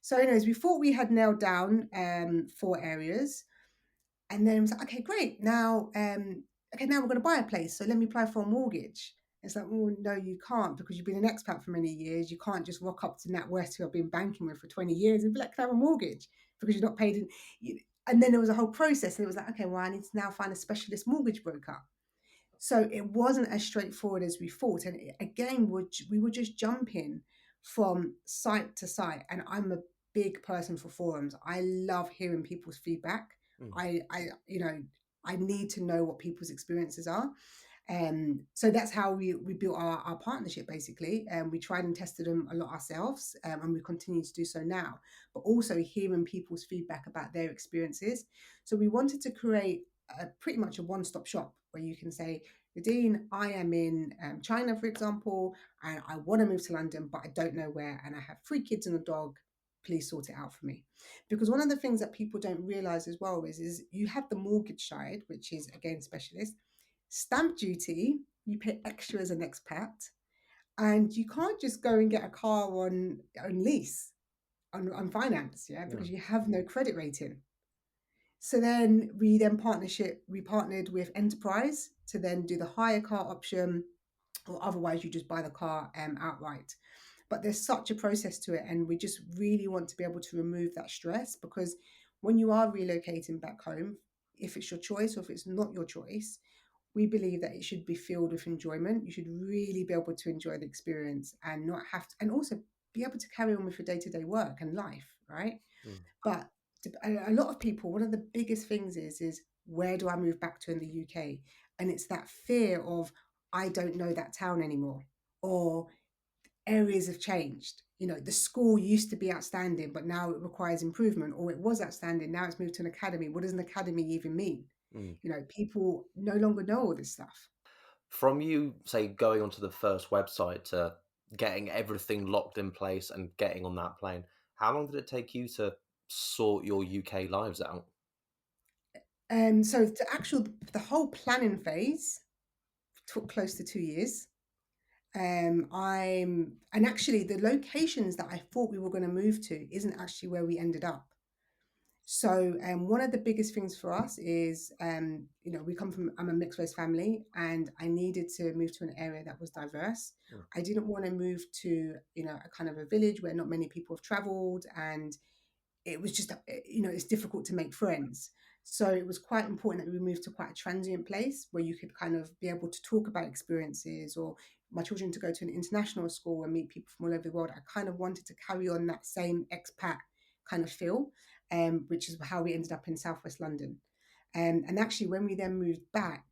So, anyways, we thought we had nailed down 4 areas. And then it was like, okay, great. Now we're going to buy a place. So let me apply for a mortgage. It's like, well, no, you can't because you've been an expat for many years. You can't just rock up to NatWest, who I've been banking with for 20 years, and be like, can I have a mortgage? Because you're not paid in. And then there was a whole process. And it was like, okay, well, I need to now find a specialist mortgage broker. So it wasn't as straightforward as we thought. And again, we were just jumping from site to site. And I'm a big person for forums. I love hearing people's feedback. mm, I need to know what people's experiences are. So that's how we built our partnership basically. We tried and tested them a lot ourselves, and we continue to do so now, but also hearing people's feedback about their experiences. So we wanted to create pretty much a one-stop shop where you can say, Nadine, I am in China, for example, and I want to move to London, but I don't know where, and I have 3 kids and a dog. Please sort it out for me. Because one of the things that people don't realize as well is you have the mortgage side, which is again specialist. Stamp duty, you pay extra as an expat, and you can't just go and get a car on lease, on finance, yeah, yeah. because you have no credit rating. So then we partnered with Enterprise to then do the hire car option, or otherwise you just buy the car outright. But there's such a process to it, and we just really want to be able to remove that stress because when you are relocating back home, if it's your choice or if it's not your choice, we believe that it should be filled with enjoyment. You should really be able to enjoy the experience and not have to, and also be able to carry on with your day-to-day work and life, right? Mm, But a lot of people, one of the biggest things is where do I move back to in the UK? And it's that fear of I don't know that town anymore, or areas have changed. You know, the school used to be outstanding, but now it requires improvement, or it was outstanding, now it's moved to an academy. What does an academy even mean? mm. You know, people no longer know all this stuff. From you, say, going onto the first website to getting everything locked in place and getting on that plane, how long did it take you to sort your UK lives out? So the whole planning phase took close to 2 years. And actually the locations that I thought we were going to move to isn't actually where we ended up. So one of the biggest things for us is, I'm a mixed race family, and I needed to move to an area that was diverse. Mm, I didn't want to move to, a kind of a village where not many people have traveled, and it was just, it's difficult to make friends. So it was quite important that we moved to quite a transient place where you could kind of be able to talk about experiences, or my children to go to an international school and meet people from all over the world. I kind of wanted to carry on that same expat kind of feel, which is how we ended up in Southwest London. And actually, when we then moved back,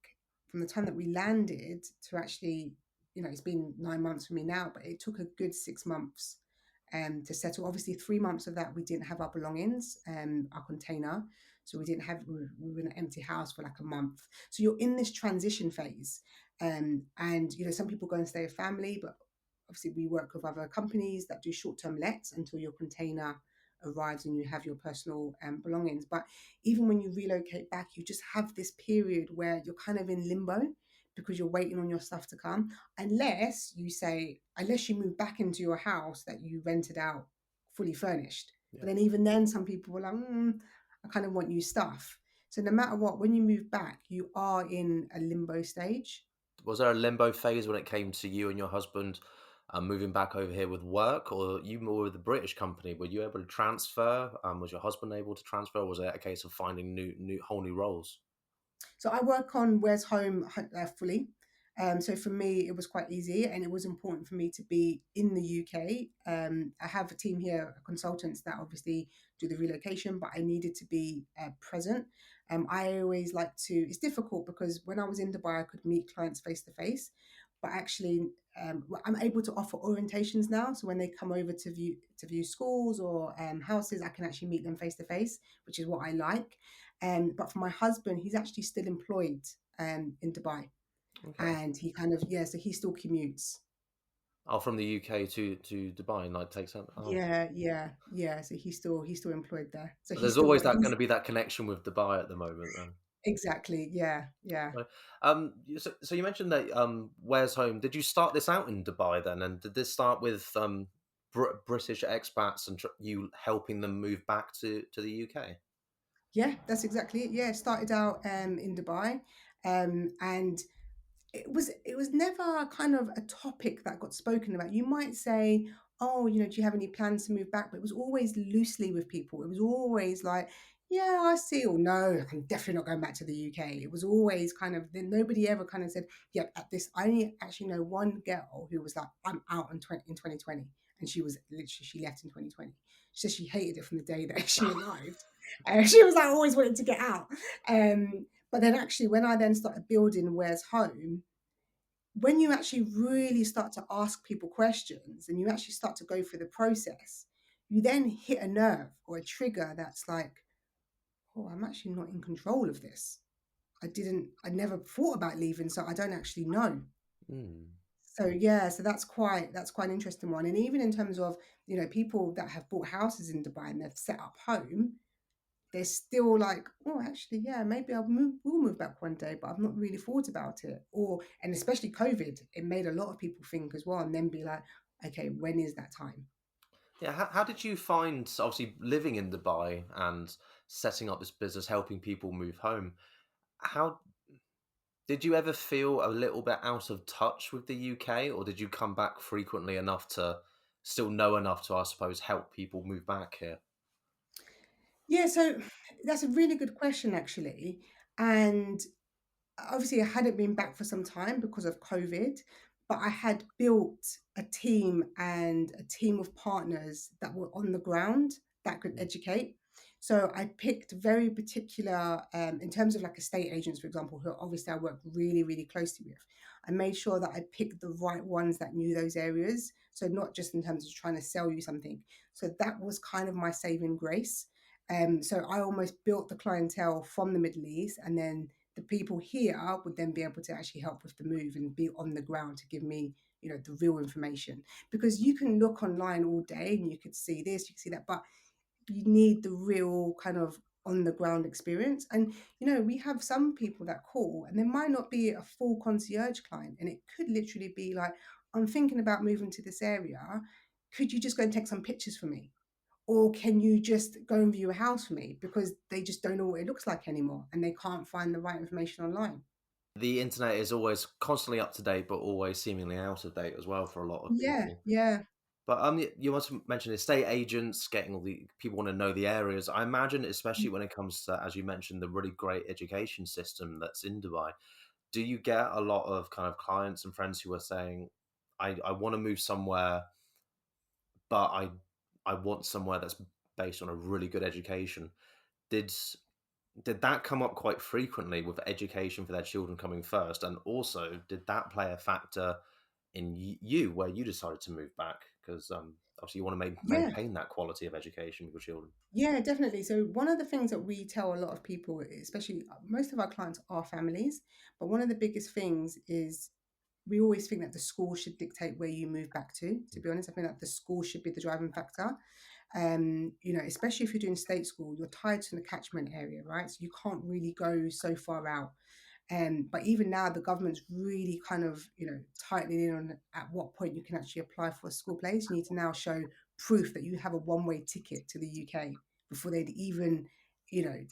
from the time that we landed to actually, it's been 9 months for me now, but it took a good 6 months to settle. Obviously, 3 months of that we didn't have our belongings, our container, so we were in an empty house for like a month. So you're in this transition phase, and some people go and stay with family, but obviously we work with other companies that do short-term lets until your container arrives and you have your personal belongings. But even when you relocate back, you just have this period where you're kind of in limbo because you're waiting on your stuff to come, unless you move back into your house that you rented out fully furnished. yeah. But then even then, some people were like, I kind of want new stuff. So no matter what, when you move back, you are in a limbo stage. Was there a limbo phase when it came to you and your husband moving back over here with work, or you more with the British company? Were you able to transfer? Was your husband able to transfer? Or was it a case of finding whole new roles? So I work on Where's Home fully. So for me, it was quite easy, and it was important for me to be in the UK. I have a team here, consultants that obviously do the relocation, but I needed to be present. I always like to. It's difficult because when I was in Dubai, I could meet clients face to face, but actually, I'm able to offer orientations now. So when they come over to view schools or houses, I can actually meet them face to face, which is what I like. But for my husband, he's actually still employed in Dubai, Okay. and he kind of, yeah, so he still commutes. Oh, from the UK to Dubai, and like takes that. Oh, Yeah, yeah, yeah. So he's still employed there. So there's always that going to be that connection with Dubai at the moment, then. exactly, yeah, yeah. Right. So you mentioned that Where's Home? Did you start this out in Dubai then, and did this start with British expats and you helping them move back to the UK? Yeah, that's exactly it. Yeah, it started out in Dubai, and it was never kind of a topic that got spoken about. You might say, oh, do you have any plans to move back? But it was always loosely with people. It was always like, yeah, I see, or no, I'm definitely not going back to the UK. It was always kind of, then nobody ever kind of said, yeah, at this. I only actually know one girl who was like, I'm out in 2020. And she left in 2020. She said she hated it from the day that she arrived. She was like, always wanted to get out. But then actually, when I then started building Where's Home, when you actually really start to ask people questions and you actually start to go through the process, you then hit a nerve or a trigger that's like, oh, I'm actually not in control of this. I never thought about leaving, so I don't actually know. Hmm. So yeah, so that's quite an interesting one. And even in terms of, people that have bought houses in Dubai and they've set up home, they're still like, oh, actually, yeah, maybe we'll move back one day, but I've not really thought about it. And especially COVID, it made a lot of people think as well, and then be like, okay, when is that time? Yeah. How did you find obviously living in Dubai and setting up this business, helping people move home? How did you ever feel a little bit out of touch with the UK, or did you come back frequently enough to still know enough to, I suppose, help people move back here? Yeah, so that's a really good question, actually. And obviously I hadn't been back for some time because of COVID, but I had built a team of partners that were on the ground that could Mm. educate. So I picked very particular, in terms of like estate agents, for example, who obviously I work really, really closely with. I made sure that I picked the right ones that knew those areas. So not just in terms of trying to sell you something. So that was kind of my saving grace. So I almost built the clientele from the Middle East, and then the people here would then be able to actually help with the move and be on the ground to give me, the real information. Because you can look online all day and you could see this, you can see that, but you need the real kind of on the ground experience. And we have some people that call and there might not be a full concierge client, and it could literally be like, I'm thinking about moving to this area, could you just go and take some pictures for me, or can you just go and view a house for me, because they just don't know what it looks like anymore and they can't find the right information online. The internet is always constantly up to date, but always seemingly out of date as well for a lot of Yeah, people. yeah. But you also mentioned estate agents, getting all the people want to know the areas. I imagine, especially when it comes to, as you mentioned, the really great education system that's in Dubai. Do you get a lot of kind of clients and friends who are saying, I want to move somewhere, but I want somewhere that's based on a really good education. Did did that come up quite frequently with education for their children coming first? And also, did that play a factor in you where you decided to move back? Because obviously, you want to Yeah, maintain that quality of education with your children. yeah, definitely. So one of the things that we tell a lot of people, especially most of our clients are families, but one of the biggest things is we always think that the school should dictate where you move back to Mm. be honest. I think that the school should be the driving factor. Especially if you're doing state school, you're tied to the catchment area, right? So you can't really go so far out. But even now, the government's really kind of, tightening in on at what point you can actually apply for a school place. You need to now show proof that you have a one-way ticket to the UK before they'd even,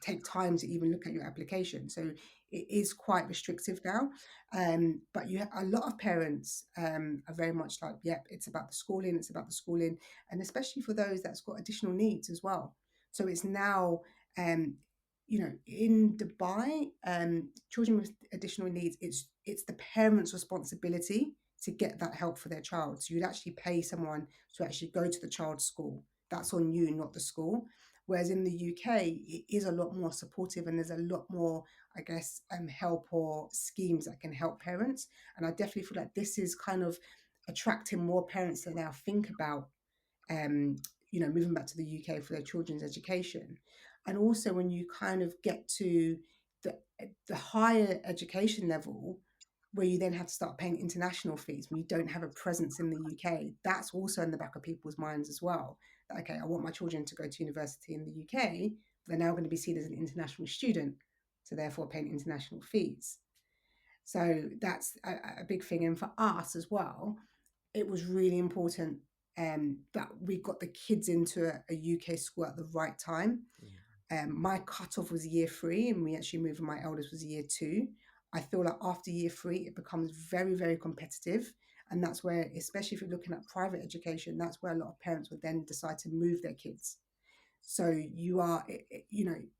take time to even look at your application. So it is quite restrictive now. But a lot of parents are very much like, yep, it's about the schooling, it's about the schooling, and especially for those that's got additional needs as well. So it's now um, in Dubai, children with additional needs, it's the parents' responsibility to get that help for their child. So you'd actually pay someone to actually go to the child's school. That's on you, not the school. Whereas in the UK, it is a lot more supportive, and there's a lot more, I guess, help or schemes that can help parents. And I definitely feel like this is kind of attracting more parents to now think about um, moving back to the UK for their children's education. And also when you kind of get to the higher education level, where you then have to start paying international fees when you don't have a presence in the UK, that's also in the back of people's minds as well. Okay, I want my children to go to university in the UK, but they're now going to be seen as an international student, so therefore paying international fees. So that's a big thing. And for us as well, it was really important that we got the kids into a UK school at the right time. Mm. My cutoff was year three, and we actually moved when my eldest was year two. I feel like after year three, it becomes very, very competitive. And that's where, especially if you're looking at private education, that's where a lot of parents would then decide to move their kids. So you are,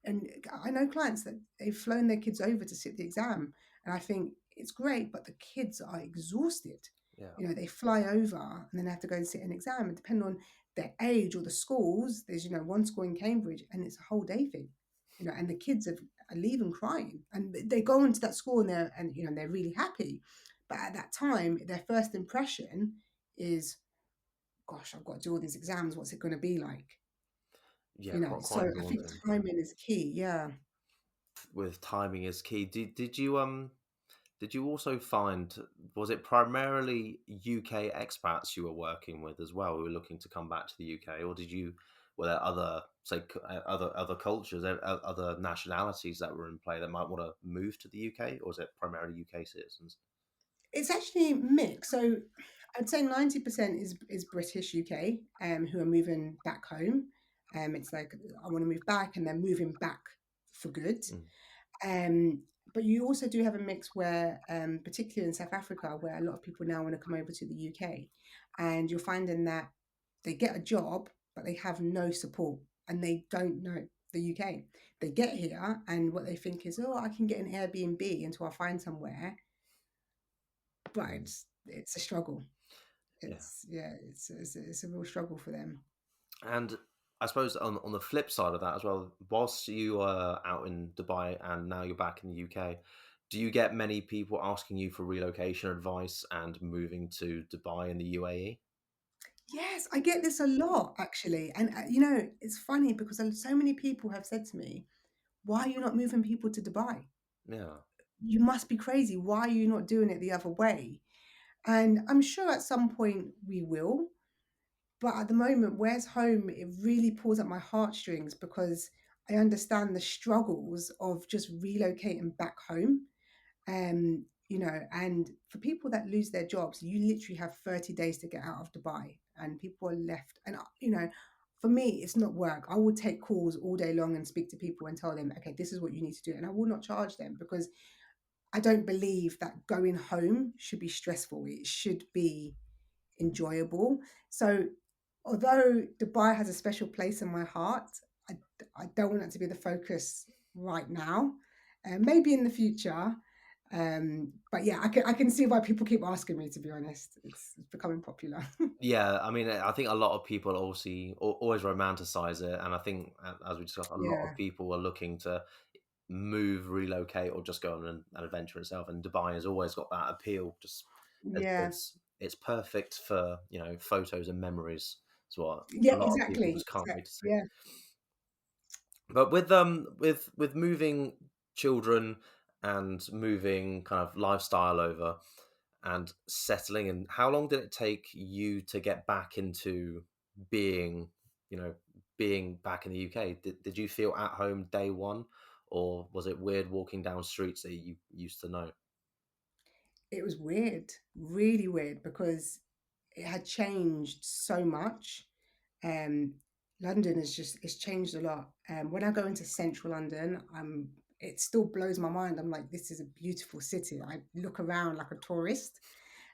and I know clients that they've flown their kids over to sit the exam, and I think it's great, but the kids are exhausted. Yeah, They fly over and then have to go and sit an exam, and depending on their age or the schools, there's one school in Cambridge, and it's a whole day thing. And the kids are leaving crying, and they go into that school and they're really happy, but at that time, their first impression is, "Gosh, I've got to do all these exams. What's it going to be like?" yeah, So quite I think daunting. timing is key. Yeah. With timing is key. Did you also find, was it primarily UK expats you were working with as well who were looking to come back to the UK, or were there other, say, other cultures, other nationalities that were in play that might want to move to the UK, or was it primarily UK citizens? It's actually mixed. So I'd say 90% is British UK who are moving back home. It's like, I want to move back, and they're moving back for good. Mm. Um, but you also do have a mix where, particularly in South Africa, where a lot of people now want to come over to the UK, and you're finding that they get a job, but they have no support, and they don't know. the UK. They get here, and what they think is, oh, I can get an Airbnb until I find somewhere, but Mm. it's a struggle. Yeah. It's a real struggle for them. And I suppose on the flip side of that as well, whilst you are out in Dubai and now you're back in the UK, do you get many people asking you for relocation advice and moving to Dubai in the UAE? Yes, I get this a lot actually, and it's funny because so many people have said to me, "Why are you not moving people to Dubai? Yeah. You must be crazy. Why are you not doing it the other way?" And I'm sure at some point we will. But at the moment, where's home? It really pulls at my heartstrings because I understand the struggles of just relocating back home. And for people that lose their jobs, you literally have 30 days to get out of Dubai, and people are left. And for me, it's not work. I will take calls all day long and speak to people and tell them, okay, this is what you need to do, and I will not charge them because I don't believe that going home should be stressful. It should be enjoyable. So, although Dubai has a special place in my heart, I, I don't want it to be the focus right now. Maybe in the future. But yeah, I can see why people keep asking me, to be honest. It's becoming popular. Yeah, I mean, I think a lot of people obviously always romanticize it, and I think, as we discussed, a lot of Yeah, people are looking to move, relocate, or just go on an adventure itself. And Dubai has always got that appeal. Just yeah, it's perfect for photos and memories. Is what yeah, a lot of people exactly. just can't wait to see. Yeah. But with moving children and moving kind of lifestyle over and settling in, how long did it take you to get back into being, you know, being back in the UK? Did you feel at home day one, or was it weird walking down streets that you used to know? It was weird, really weird, because it had changed so much. Um, London has just it's changed a lot. When I go into central London, it still blows my mind. I'm like, this is a beautiful city. I look around like a tourist.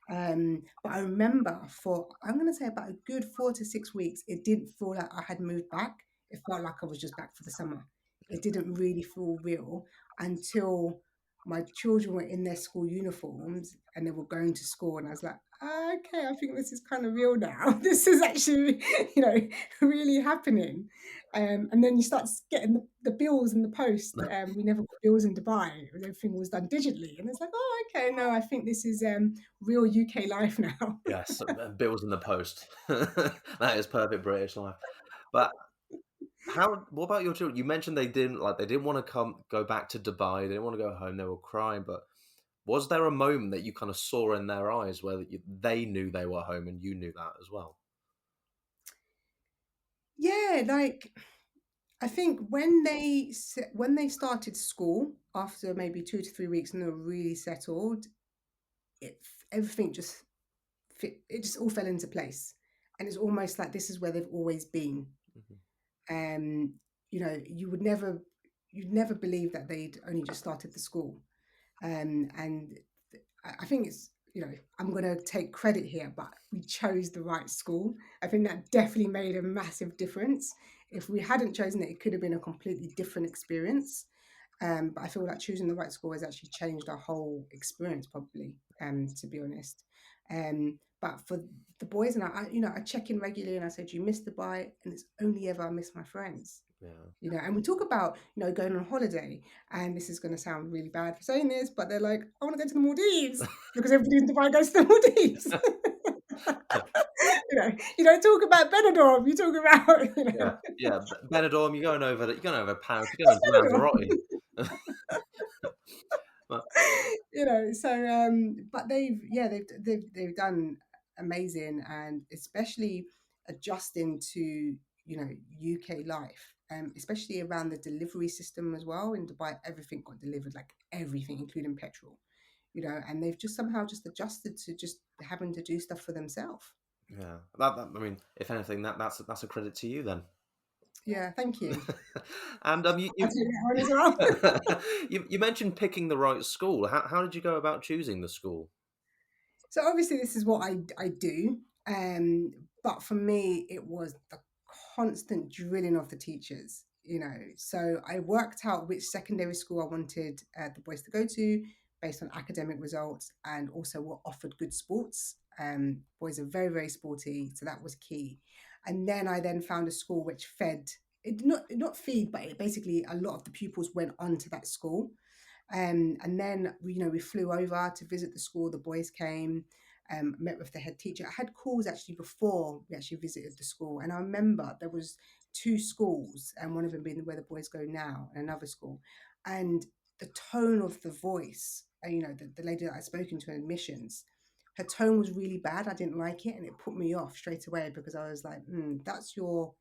But I remember for I'm going to say about a good 4 to 6 weeks, it didn't feel like I had moved back. It felt like I was just back for the summer. It didn't really feel real until my children were in their school uniforms and they were going to school, and I was like, "Ah, okay, I think this is kind of real now. This is actually, really happening." And then you start getting the bills in the post. We never got bills in Dubai. Everything was done digitally, and it's like, oh, okay, no, I think this is real UK life now. Yes, bills in the post. That is perfect British life. But what about your children? You mentioned they didn't want to go back to Dubai. They didn't want to go home. They were crying. But was there a moment that you kind of saw in their eyes where they knew they were home and you knew that as well? Yeah, like I think when they started school after maybe 2 to 3 weeks and they were really settled, it everything just fit. It just all fell into place, and it's almost like this is where they've always been. Mhm. Um, you'd never believe that they'd only just started the school. And I think I'm going to take credit here, but we chose the right school. I think that definitely made a massive difference. If we hadn't chosen it, it could have been a completely different experience. But I feel like choosing the right school has actually changed our whole experience, probably, to be honest. But for the boys and I check in regularly and I say, "Do you miss Dubai?" And it's only ever I miss my friends. Yeah. And we talk about, going on holiday, and this is going to sound really bad for saying this, but they're like, "I want to go to the Maldives," because everybody in Dubai goes to the Maldives. You don't talk about Benidorm, you talk about, Yeah, yeah. Benidorm, you're going over Paris, you're going to Lanzarote. Benidorm. But But they've done amazing, and especially adjusting to UK life, especially around the delivery system as well. In Dubai, everything got delivered, like everything, including petrol. And they've just somehow just adjusted to just having to do stuff for themselves. yeah, I mean, if anything, that's a credit to you then. Yeah, thank you. And I take that one as well. you mentioned picking the right school. How did you go about choosing the school? So obviously this is what I do. But for me it was the constant drilling of the teachers. So I worked out which secondary school I wanted the boys to go to based on academic results and also what offered good sports. Boys are very, very sporty, so that was key. And then I then found a school which fed it, not feed, but it basically a lot of the pupils went on to that school. And then we flew over to visit the school. The boys came, met with the head teacher. I had calls actually before we actually visited the school, and I remember there was two schools, and one of them being where the boys go now, and another school, and the tone of the voice. The lady that I'd spoken to in admissions, her tone was really bad. I didn't like it, and it put me off straight away because I was like, that's your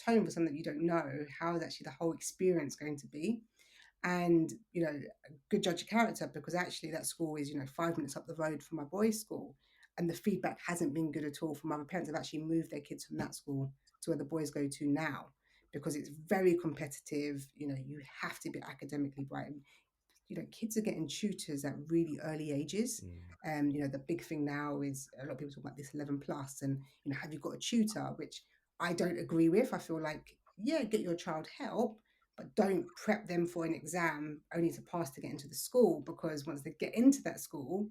tone for something that you don't know. How is actually the whole experience going to be? And a good judge of character, because actually that school is 5 minutes up the road from my boys' school, and the feedback hasn't been good at all from other parents. Have actually moved their kids from that school to where the boys go to now, because it's very competitive. You have to be academically bright. Kids are getting tutors at really early ages. Mm. The big thing now is a lot of people talk about this 11 plus, and have you got a tutor, which I don't agree with. I feel like, yeah, get your child help, but don't prep them for an exam only to pass to get into the school, because once they get into that school,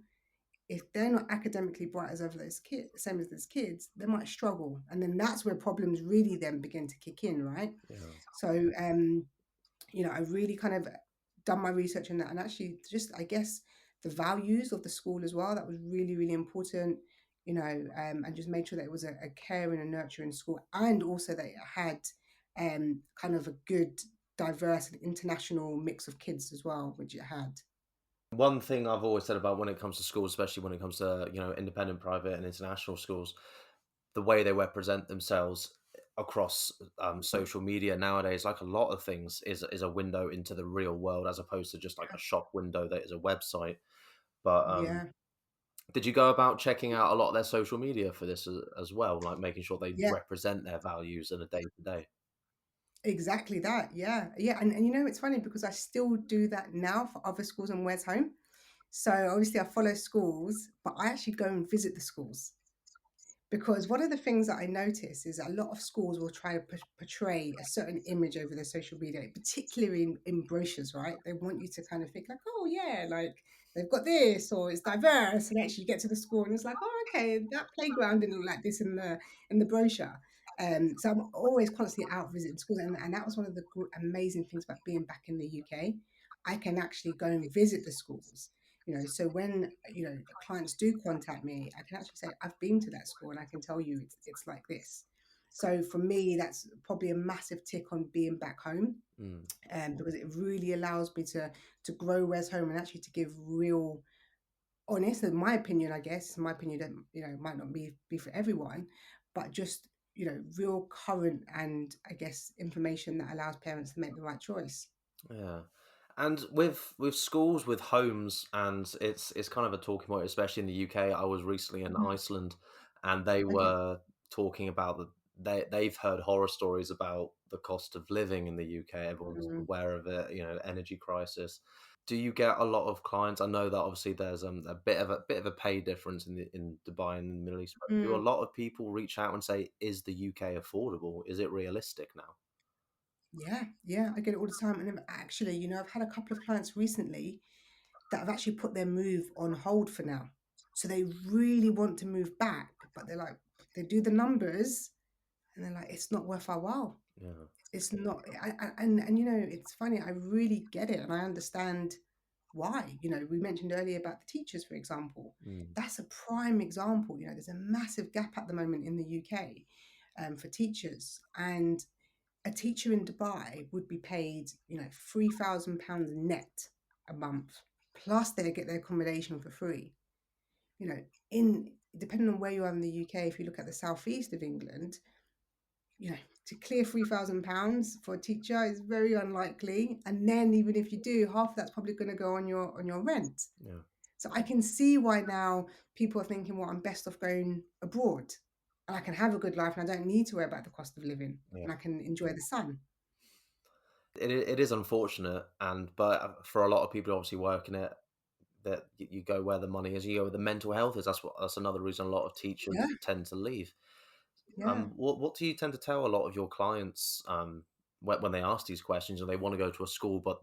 if they're not academically bright as over those kids, same as those kids, they might struggle, and then that's where problems really then begin to kick in, right? Yeah. So I really kind of done my research on that, and actually just, I guess, the values of the school as well. That was really, really important, and just made sure that it was a caring and nurturing school, and also that it had kind of a good, diverse and international mix of kids as well, which it had. One thing I've always said about when it comes to schools, especially when it comes to, independent, private, and international schools, the way they represent themselves across social media nowadays, like a lot of things, is a window into the real world as opposed to just like a shop window that is a website. But Yeah, did you go about checking out a lot of their social media for this as well, like making sure they yeah, represent their values in a day to day? exactly that. Yeah, yeah, and it's funny because I still do that now for other schools and Where's Home. So obviously I follow schools, but I actually go and visit the schools. Because one of the things that I notice is a lot of schools will try to portray a certain image over their social media, particularly in brochures, right? They want you to kind of think like, oh yeah, like they've got this, or it's diverse, and actually you get to the school and it's like, oh okay, that playground didn't look like this in the brochure. So I'm always constantly out visiting schools, and that was one of the amazing things about being back in the UK. I can actually go and visit the schools. So when clients do contact me, I can actually say I've been to that school and I can tell you it's like this. So for me, that's probably a massive tick on being back home, Mm. because it really allows me to grow Where's Home, and actually to give real, honest, in my opinion, I guess, my opinion that might not be for everyone, but just real current and I guess information that allows parents to make the right choice. Yeah. And with schools, with homes, and it's kind of a talking point, especially in the UK. I was recently in Mhm. Iceland, and they Okay. were talking about they've heard horror stories about the cost of living in the UK. Everyone's Mm, aware of it, energy crisis. Do you get a lot of clients? I know that obviously there's a bit of a pay difference in Dubai and the Middle East, but do a mm. lot of people reach out and say, "Is the UK affordable? Is it realistic now?" Yeah, yeah, I get it all the time. And actually, I've had a couple of clients recently that have actually put their move on hold for now. So they really want to move back, but they're like, they do the numbers and they're like, it's not worth our while. Yeah. It's not, it's funny. I really get it, and I understand why. We mentioned earlier about the teachers, for example. Mm. That's a prime example. There's a massive gap at the moment in the UK, for teachers, and a teacher in Dubai would be paid, £3,000 net a month, plus they get their accommodation for free. You know, in depending on where you are in the UK, if you look at the southeast of England, to clear £3,000 for a teacher is very unlikely. And then even if you do, half of that's probably going to go on your rent. Yeah. So I can see why now people are thinking, well, I'm best off going abroad, and I can have a good life and I don't need to worry about the cost of living, Yeah. and I can enjoy the sun. It is unfortunate, but for a lot of people obviously working it, that you go where the money is. You go where the mental health is. That's another reason a lot of Yeah, teachers tend to leave. yeah. What do you tend to tell a lot of your clients when they ask these questions and they want to go to a school, but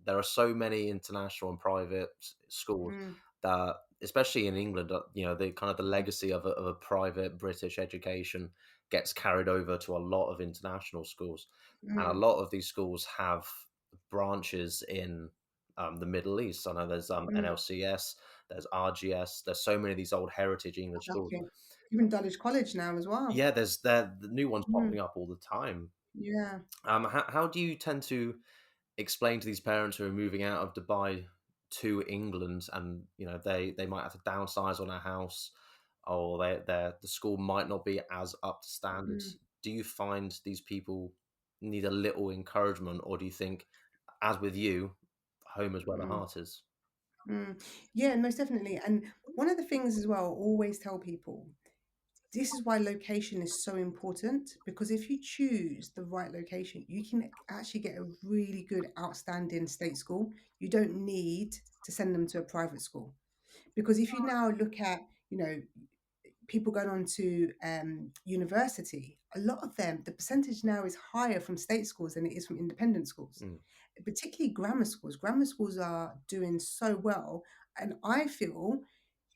there are so many international and private schools Mm, that, especially in England, the kind of the legacy of a private British education gets carried over to a lot of international schools, and a mm, lot of these schools have branches in the Middle East. I know there's mm. NLCS, there's RGS, there's so many of these old heritage English schools. Exactly. Even Dulwich College now as well. Yeah, there's the new ones Mm, popping up all the time. yeah. How do you tend to explain to these parents who are moving out of Dubai to England, and they might have to downsize on a house, or the school might not be as up to Mm, standards? Do you find these people need a little encouragement, or do you think, as with you, home is where the mm, heart is? mm. Yeah, most definitely. And one of the things as well, I always tell people, this is why location is so important, because if you choose the right location, you can actually get a really good, outstanding state school. You don't need to send them to a private school. Because if you now look at, you know, people going on to university, a lot of them, the percentage now is higher from state schools than it is from independent schools, Mm, particularly grammar schools. Grammar schools are doing so well. And I feel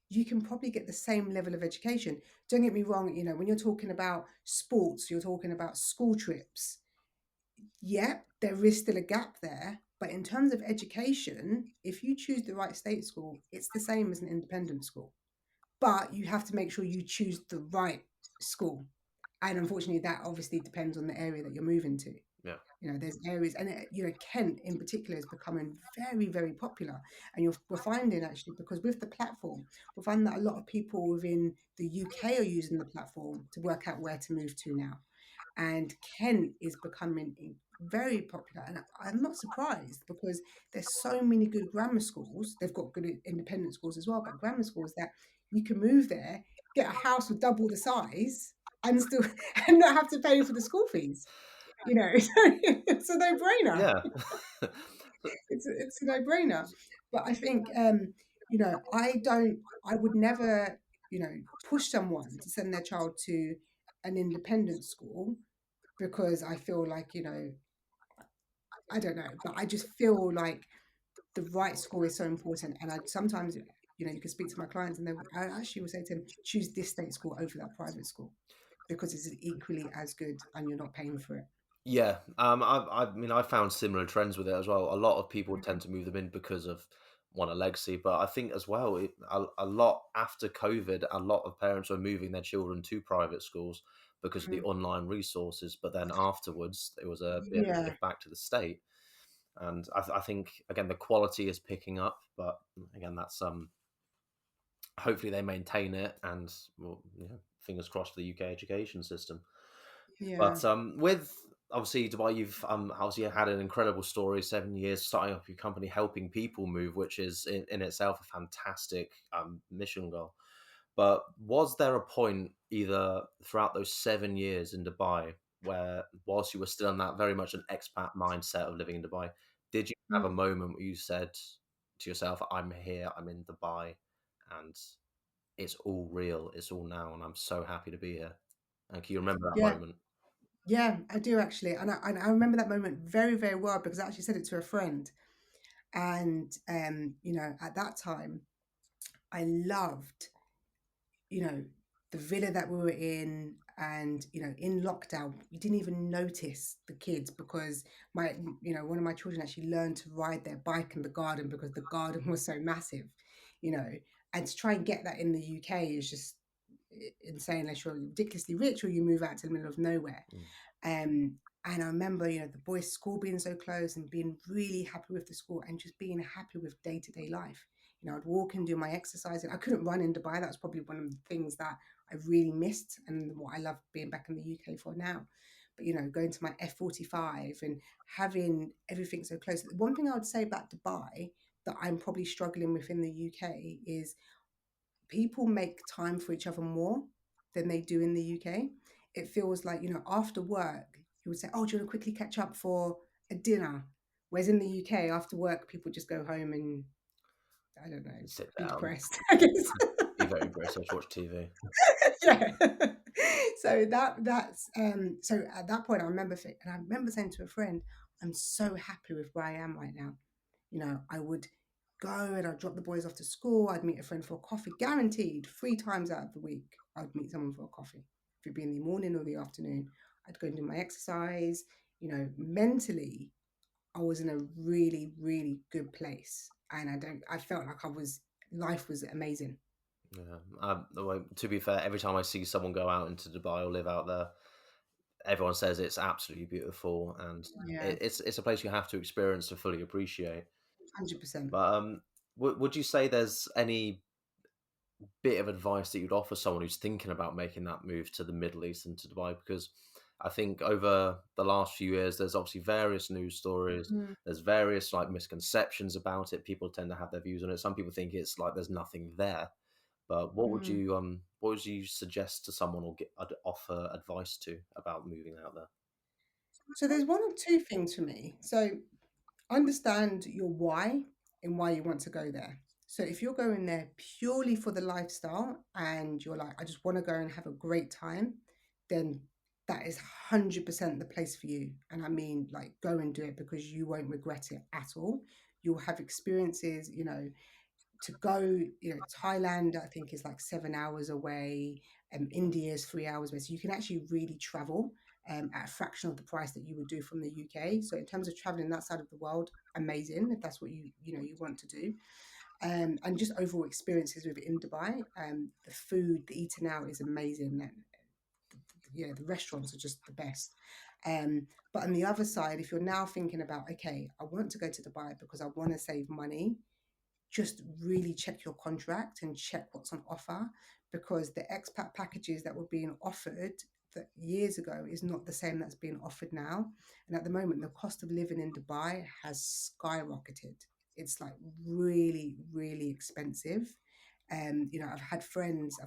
you can probably get the same level of education. Don't get me wrong, when you're talking about sports, you're talking about school trips. Yep, there is still a gap there. But in terms of education, if you choose the right state school, it's the same as an independent school, but you have to make sure you choose the right school. And unfortunately, that obviously depends on the area that you're moving to. yeah. There's areas, and Kent in particular is becoming very, very popular. And we're finding actually, because with the platform, we're finding that a lot of people within the UK are using the platform to work out where to move to now. And Kent is becoming very popular, and I'm not surprised because there's so many good grammar schools. They've got good independent schools as well, but grammar schools that you can move there, get a house with double the size, and still and not have to pay for the school fees. It's a no-brainer. Yeah. It's a no-brainer. But I think I would never push someone to send their child to an independent school, because I feel like, I don't know, but I just feel like the right school is so important. And I sometimes, you can speak to my clients, and I actually will say to them, choose this state school over that private school, because it's equally as good and you're not paying for it. Yeah, I mean, I found similar trends with it as well. A lot of people tend to move them in because of one, a legacy, but I think as well, a lot after COVID, a lot of parents were moving their children to private schools because of the Mm. online resources. But then afterwards, it was a bit of a Yeah, shift back to the state, and I think again the quality is picking up. But again, that's hopefully they maintain it, and well, fingers crossed for the UK education system. yeah, But with obviously Dubai, you've obviously had an incredible story, 7 years starting up your company, helping people move, which is in itself a fantastic mission goal. But was there a point either throughout those 7 years in Dubai where, whilst you were still in that very much an expat mindset of living in Dubai, did you have a mm, moment where you said to yourself, "I'm here, I'm in Dubai, and it's all real, it's all now, and I'm so happy to be here"? And can you remember that yeah, moment? yeah. I do actually, and I remember that moment very, very well, because I actually said it to a friend, and at that time, I loved you know, the villa that we were in, and, in lockdown, we didn't even notice the kids, because one of my children actually learned to ride their bike in the garden, because the garden was so massive, you know, and to try and get that in the UK is just insane, unless you're ridiculously rich or you move out to the middle of nowhere. Mm. Um, and I remember, the boys' school being so close, and being really happy with the school, and just being happy with day to day life. I'd walk and do my exercise. And I couldn't run in Dubai. That was probably one of the things that I really missed, and what I love being back in the UK for now. But, going to my F45 and having everything so close. One thing I would say about Dubai that I'm probably struggling with in the UK is people make time for each other more than they do in the UK. It feels like, after work, you would say, "Oh, do you want to quickly catch up for a dinner?" Whereas in the UK, after work, people just go home and I don't know, Sit be down, depressed, I guess. be very British, watch TV. Yeah. So so at that point I remember and I remember saying to a friend, I'm so happy with where I am right now. I would go and I'd drop the boys off to school, I'd meet a friend for a coffee, guaranteed 3 times out of the week, I'd meet someone for a coffee. If it'd be in the morning or the afternoon, I'd go and do my exercise. Mentally, I was in a really, really good place. And I felt like life was amazing. Yeah. Well, to be fair, every time I see someone go out into Dubai or live out there, everyone says it's absolutely beautiful, and Yeah, it's a place you have to experience to fully appreciate. 100%. But would you say there's any bit of advice that you'd offer someone who's thinking about making that move to the Middle East and to Dubai? Because I think over the last few years, there's obviously various news stories. Mm, There's various like misconceptions about it. People tend to have their views on it. Some people think it's like there's nothing there. But mm. what would you suggest to someone or offer advice to about moving out there? So there's one or two things for me. So understand your why and why you want to go there. So if you're going there purely for the lifestyle and you're like, I just want to go and have a great time, then that is 100% the place for you. And I mean, like, go and do it because you won't regret it at all. You'll have experiences, to go, Thailand, I think, is like 7 hours away. India is 3 hours away. So you can actually really travel at a fraction of the price that you would do from the UK. So in terms of traveling that side of the world, amazing if that's what you want to do. And just overall experiences within Dubai. The food, the eating out is amazing. And the restaurants are just the best. But on the other side, if you're now thinking about, okay, I want to go to Dubai because I want to save money, just really check your contract and check what's on offer, because the expat packages that were being offered that years ago is not the same that's being offered now. And at the moment, the cost of living in Dubai has skyrocketed. It's like really, really expensive. I've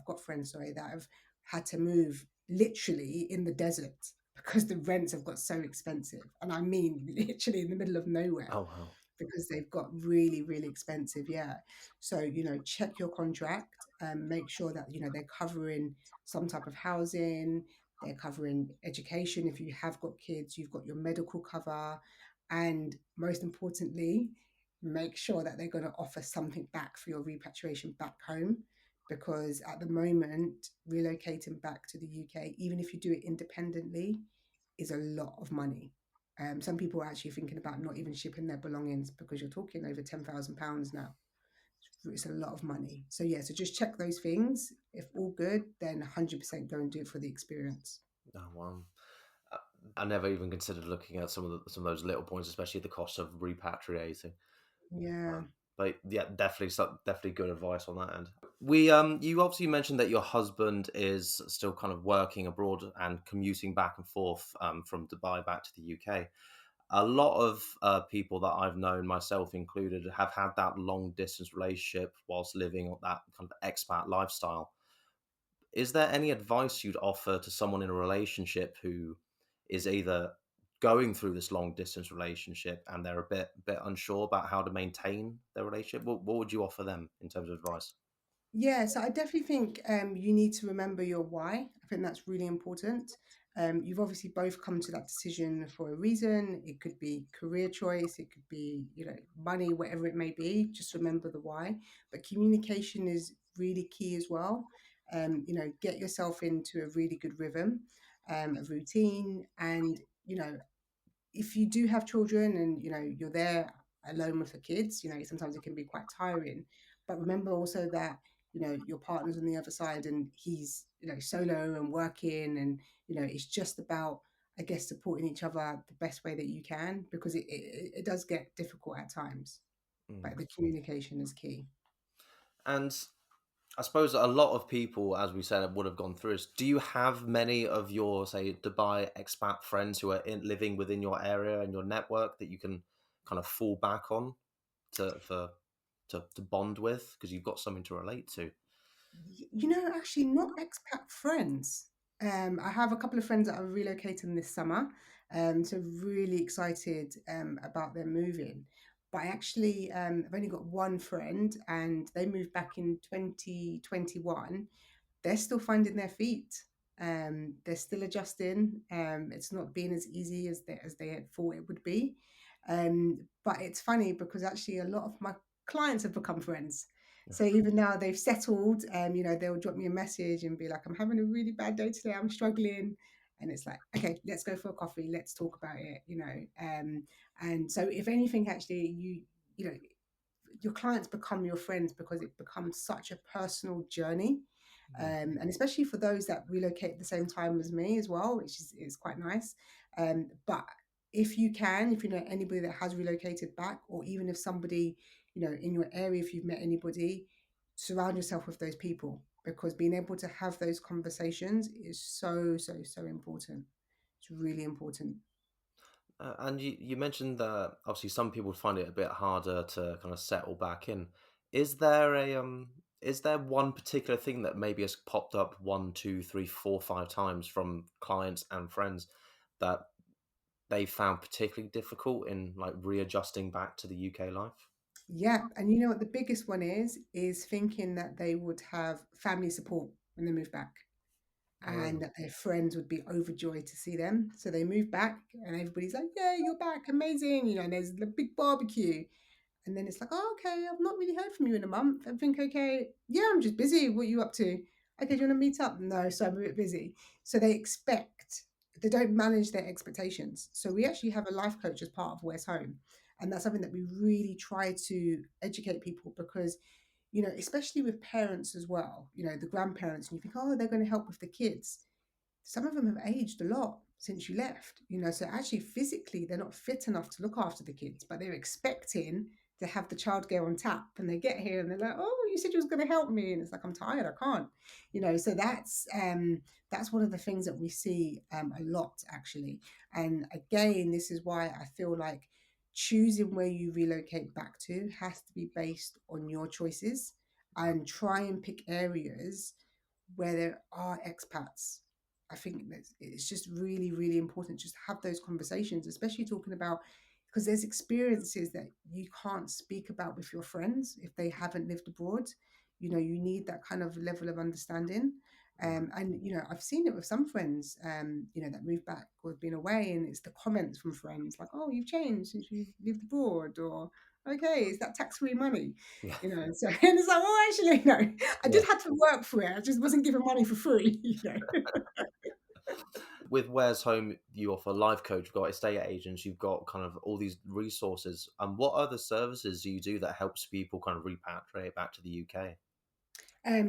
got friends, sorry, that have had to move literally in the desert because the rents have got so expensive. And I mean, literally in the middle of nowhere, Oh wow. because they've got really, really expensive. Yeah. So, check your contract and make sure that, they're covering some type of housing, they're covering education. If you have got kids, you've got your medical cover. And most importantly, make sure that they're going to offer something back for your repatriation back home. Because at the moment, relocating back to the UK, even if you do it independently, is a lot of money. Some people are actually thinking about not even shipping their belongings because you're talking over £10,000 now. It's a lot of money. So yeah, so just check those things. If all good, then 100% go and do it for the experience. Oh wow. Uh, I never even considered looking at some of those little points, especially the cost of repatriating. Yeah. But yeah, definitely definitely good advice on that end. You obviously mentioned that your husband is still kind of working abroad and commuting back and forth from Dubai back to the UK. A lot of people that I've known, myself included, have had that long distance relationship whilst living that kind of expat lifestyle. Is there any advice you'd offer to someone in a relationship who is either going through this long distance relationship and they're a bit unsure about how to maintain their relationship? What would you offer them in terms of advice? Yeah, so I definitely think you need to remember your why. I think that's really important. You've obviously both come to that decision for a reason. It could be career choice, it could be, money, whatever it may be. Just remember the why. But communication is really key as well. Get yourself into a really good rhythm, a routine, and if you do have children and you're there alone with the kids, sometimes it can be quite tiring. But remember also that your partner's on the other side and he's solo and working, and it's just about, I guess, supporting each other the best way that you can, because it does get difficult at times, Mm. but the communication is key. And I suppose a lot of people, as we said, would have gone through this. Do you have many of your, say, Dubai expat friends who are living within your area and your network that you can kind of fall back on to for to bond with because you've got something to relate to? Actually, not expat friends. I have a couple of friends that are relocating this summer, so really excited about them moving. But I actually, I've only got one friend, and they moved back in 2021. They're still finding their feet. They're still adjusting. It's not been as easy as they had thought it would be. But it's funny because actually a lot of my clients have become friends. So even now they've settled, they'll drop me a message and be like, "I'm having a really bad day today. I'm struggling." And it's like, okay, let's go for a coffee. Let's talk about it. And so if anything, actually, you know, your clients become your friends because it becomes such a personal journey. And especially for those that relocate at the same time as me as well, which is quite nice. But if you can, if you know anybody that has relocated back, or even if somebody, in your area, if you've met anybody, surround yourself with those people, because being able to have those conversations is so, so, so important. It's really important. And you mentioned that obviously some people find it a bit harder to kind of settle back in. Is there is there one particular thing that maybe has popped up one, two, three, four, five times from clients and friends that they found particularly difficult in like readjusting back to the UK life? Yeah, and you know what the biggest one is thinking that they would have family support when they move back, Oh, and really? that their friends would be overjoyed to see them. So they move back, and everybody's like, "Yeah, you're back, amazing!" And there's the big barbecue, and then it's like, "Oh, okay, I've not really heard from you in a month. Everything okay? Yeah, I'm just busy. What are you up to? Okay, do you want to meet up? No, so I'm a bit busy." So they don't manage their expectations. So we actually have a life coach as part of Where's Home. And that's something that we really try to educate people, because, especially with parents as well, the grandparents, and you think, oh, they're going to help with the kids. Some of them have aged a lot since you left, so actually physically they're not fit enough to look after the kids, but they're expecting to have the childcare on tap, and they get here and they're like, oh, you said you was going to help me, and it's like, I'm tired, I can't. So that's one of the things that we see a lot, actually. And again, this is why I feel like choosing where you relocate back to has to be based on your choices, and try and pick areas where there are expats. I think that it's just really, really important just to have those conversations, especially talking about, because there's experiences that you can't speak about with your friends if they haven't lived abroad. You need that kind of level of understanding. And I've seen it with some friends, that moved back or have been away, and it's the comments from friends like, "Oh, you've changed since you've lived abroad," or "Okay, is that tax-free money?" Yeah. So and it's like, "Oh, actually, no, I Yeah. did have to work for it. I just wasn't given money for free." With Where's Home, you offer life coach, you've got estate agents, you've got kind of all these resources. And what other services do you do that helps people kind of repatriate back to the UK?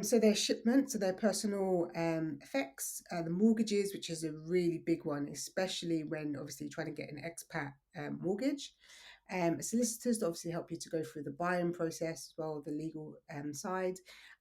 So their shipment, so their personal effects, the mortgages, which is a really big one, especially when obviously trying to get an expat mortgage. Solicitors to obviously help you to go through the buying process as well, the legal side,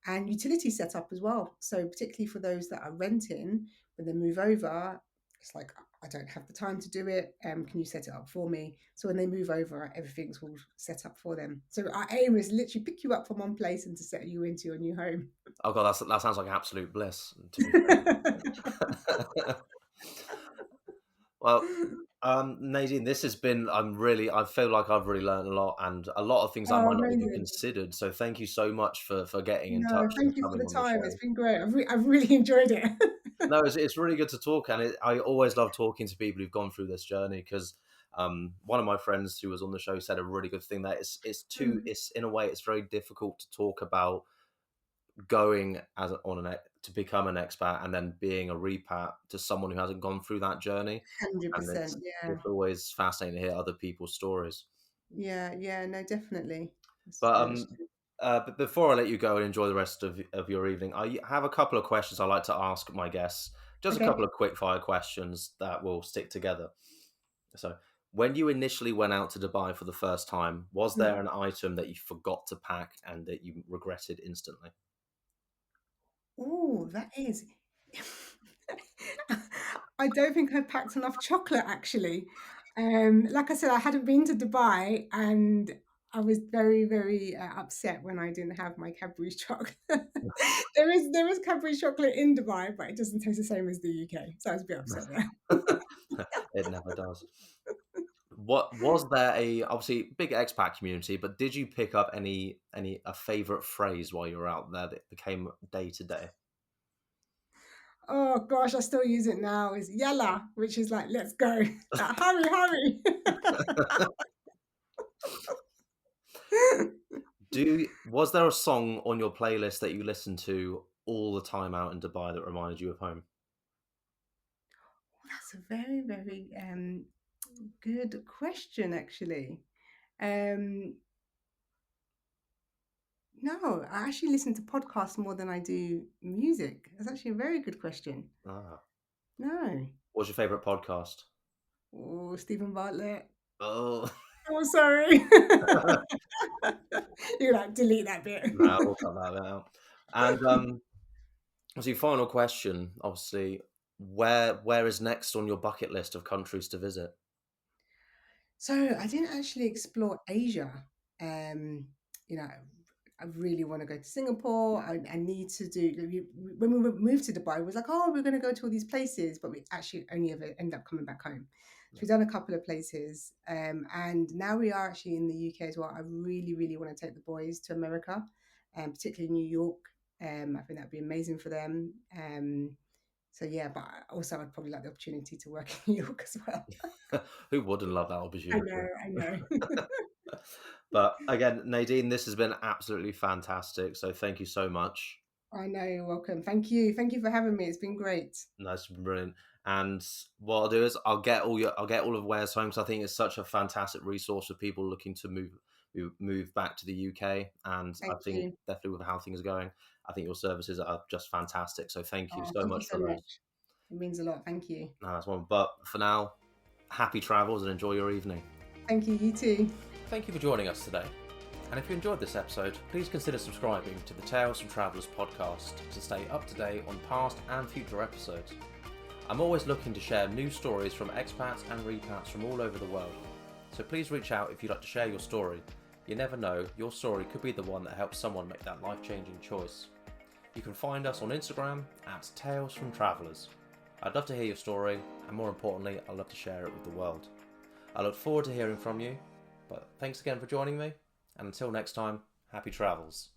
and utility setup as well. So particularly for those that are renting, when they move over, it's like, I don't have the time to do it. Can you set it up for me? So when they move over, everything's all set up for them. So our aim is literally pick you up from one place and to settle you into your new home. Oh god, that sounds like absolute bliss, to be fair. Well, Nadine, this has been. I feel like I've really learned a lot, and a lot of things I Oh, might not even amazing. considered. So thank you so much for getting in touch No, and thank you for coming the on the time. It's show. been great. I've really enjoyed it. No, it's really good to talk, and I always love talking to people who've gone through this journey because one of my friends who was on the show said a really good thing that Mm, it's in a way it's very difficult to talk about going to become an expat and then being a repat to someone who hasn't gone through that journey, and 100%. Yeah. it's always fascinating to hear other people's stories. Yeah. Yeah. No, definitely. That's But very much true. but before I let you go and enjoy the rest of your evening, I have a couple of questions I like to ask my guests. Just a Okay. couple of quick fire questions that will stick together. So, when you initially went out to Dubai for the first time, was there an item that you forgot to pack and that you regretted instantly? Oh, that is. I don't think I packed enough chocolate, actually. Like I said, I hadn't been to Dubai, and I was very, very upset when I didn't have my Cadbury's chocolate. There is Cadbury's chocolate in Dubai, but it doesn't taste the same as the UK. So I was a bit upset there. It never does. What was there obviously big expat community, but did you pick up a favorite phrase while you were out there that became day to day? Oh gosh, I still use it now. Is yalla, which is like let's go. Like, hurry, hurry. Was there a song on your playlist that you listened to all the time out in Dubai that reminded you of home? That's a very, very good question, actually. Um, no, I actually listen to podcasts more than I do music. That's actually a very good question. Ah, No. what's your favorite podcast? Oh, Stephen Bartlett. Oh, Oh, sorry. You like delete that bit. no, we'll cut that bit out. And obviously, final question. Obviously, where is next on your bucket list of countries to visit? So I didn't actually explore Asia. Um, you know, I really want to go to Singapore. I need to do. When we moved to Dubai, it was like, oh, we're going to go to all these places, but we actually only ever end up coming back home. So we've done a couple of places, and now we are actually in the UK as well. I really, really want to take the boys to America, particularly New York. I think that'd be amazing for them. So yeah, but also I'd probably like the opportunity to work in New York as well. Who wouldn't love that I opportunity? know, I know. But again, Nadine, this has been absolutely fantastic. So thank you so much. I know, you're welcome. Thank you. Thank you for having me. It's been great. That's brilliant. And what I'll do is I'll get all of Where's Home. So I think it's such a fantastic resource for people looking to move back to the UK. And I Thank think you. definitely with how things are going, I think your services are just fantastic. So thank you Oh, so thank you much so for those. much. It means a lot. Thank you. No, that's one. But for now, happy travels and enjoy your evening. Thank you. You too. Thank you for joining us today. And if you enjoyed this episode, please consider subscribing to the Tales from Travellers podcast to stay up to date on past and future episodes. I'm always looking to share new stories from expats and repats from all over the world. So please reach out if you'd like to share your story. You never know, your story could be the one that helps someone make that life-changing choice. You can find us on Instagram at Tales from Travellers. I'd love to hear your story, and more importantly, I'd love to share it with the world. I look forward to hearing from you, but thanks again for joining me, and until next time, happy travels.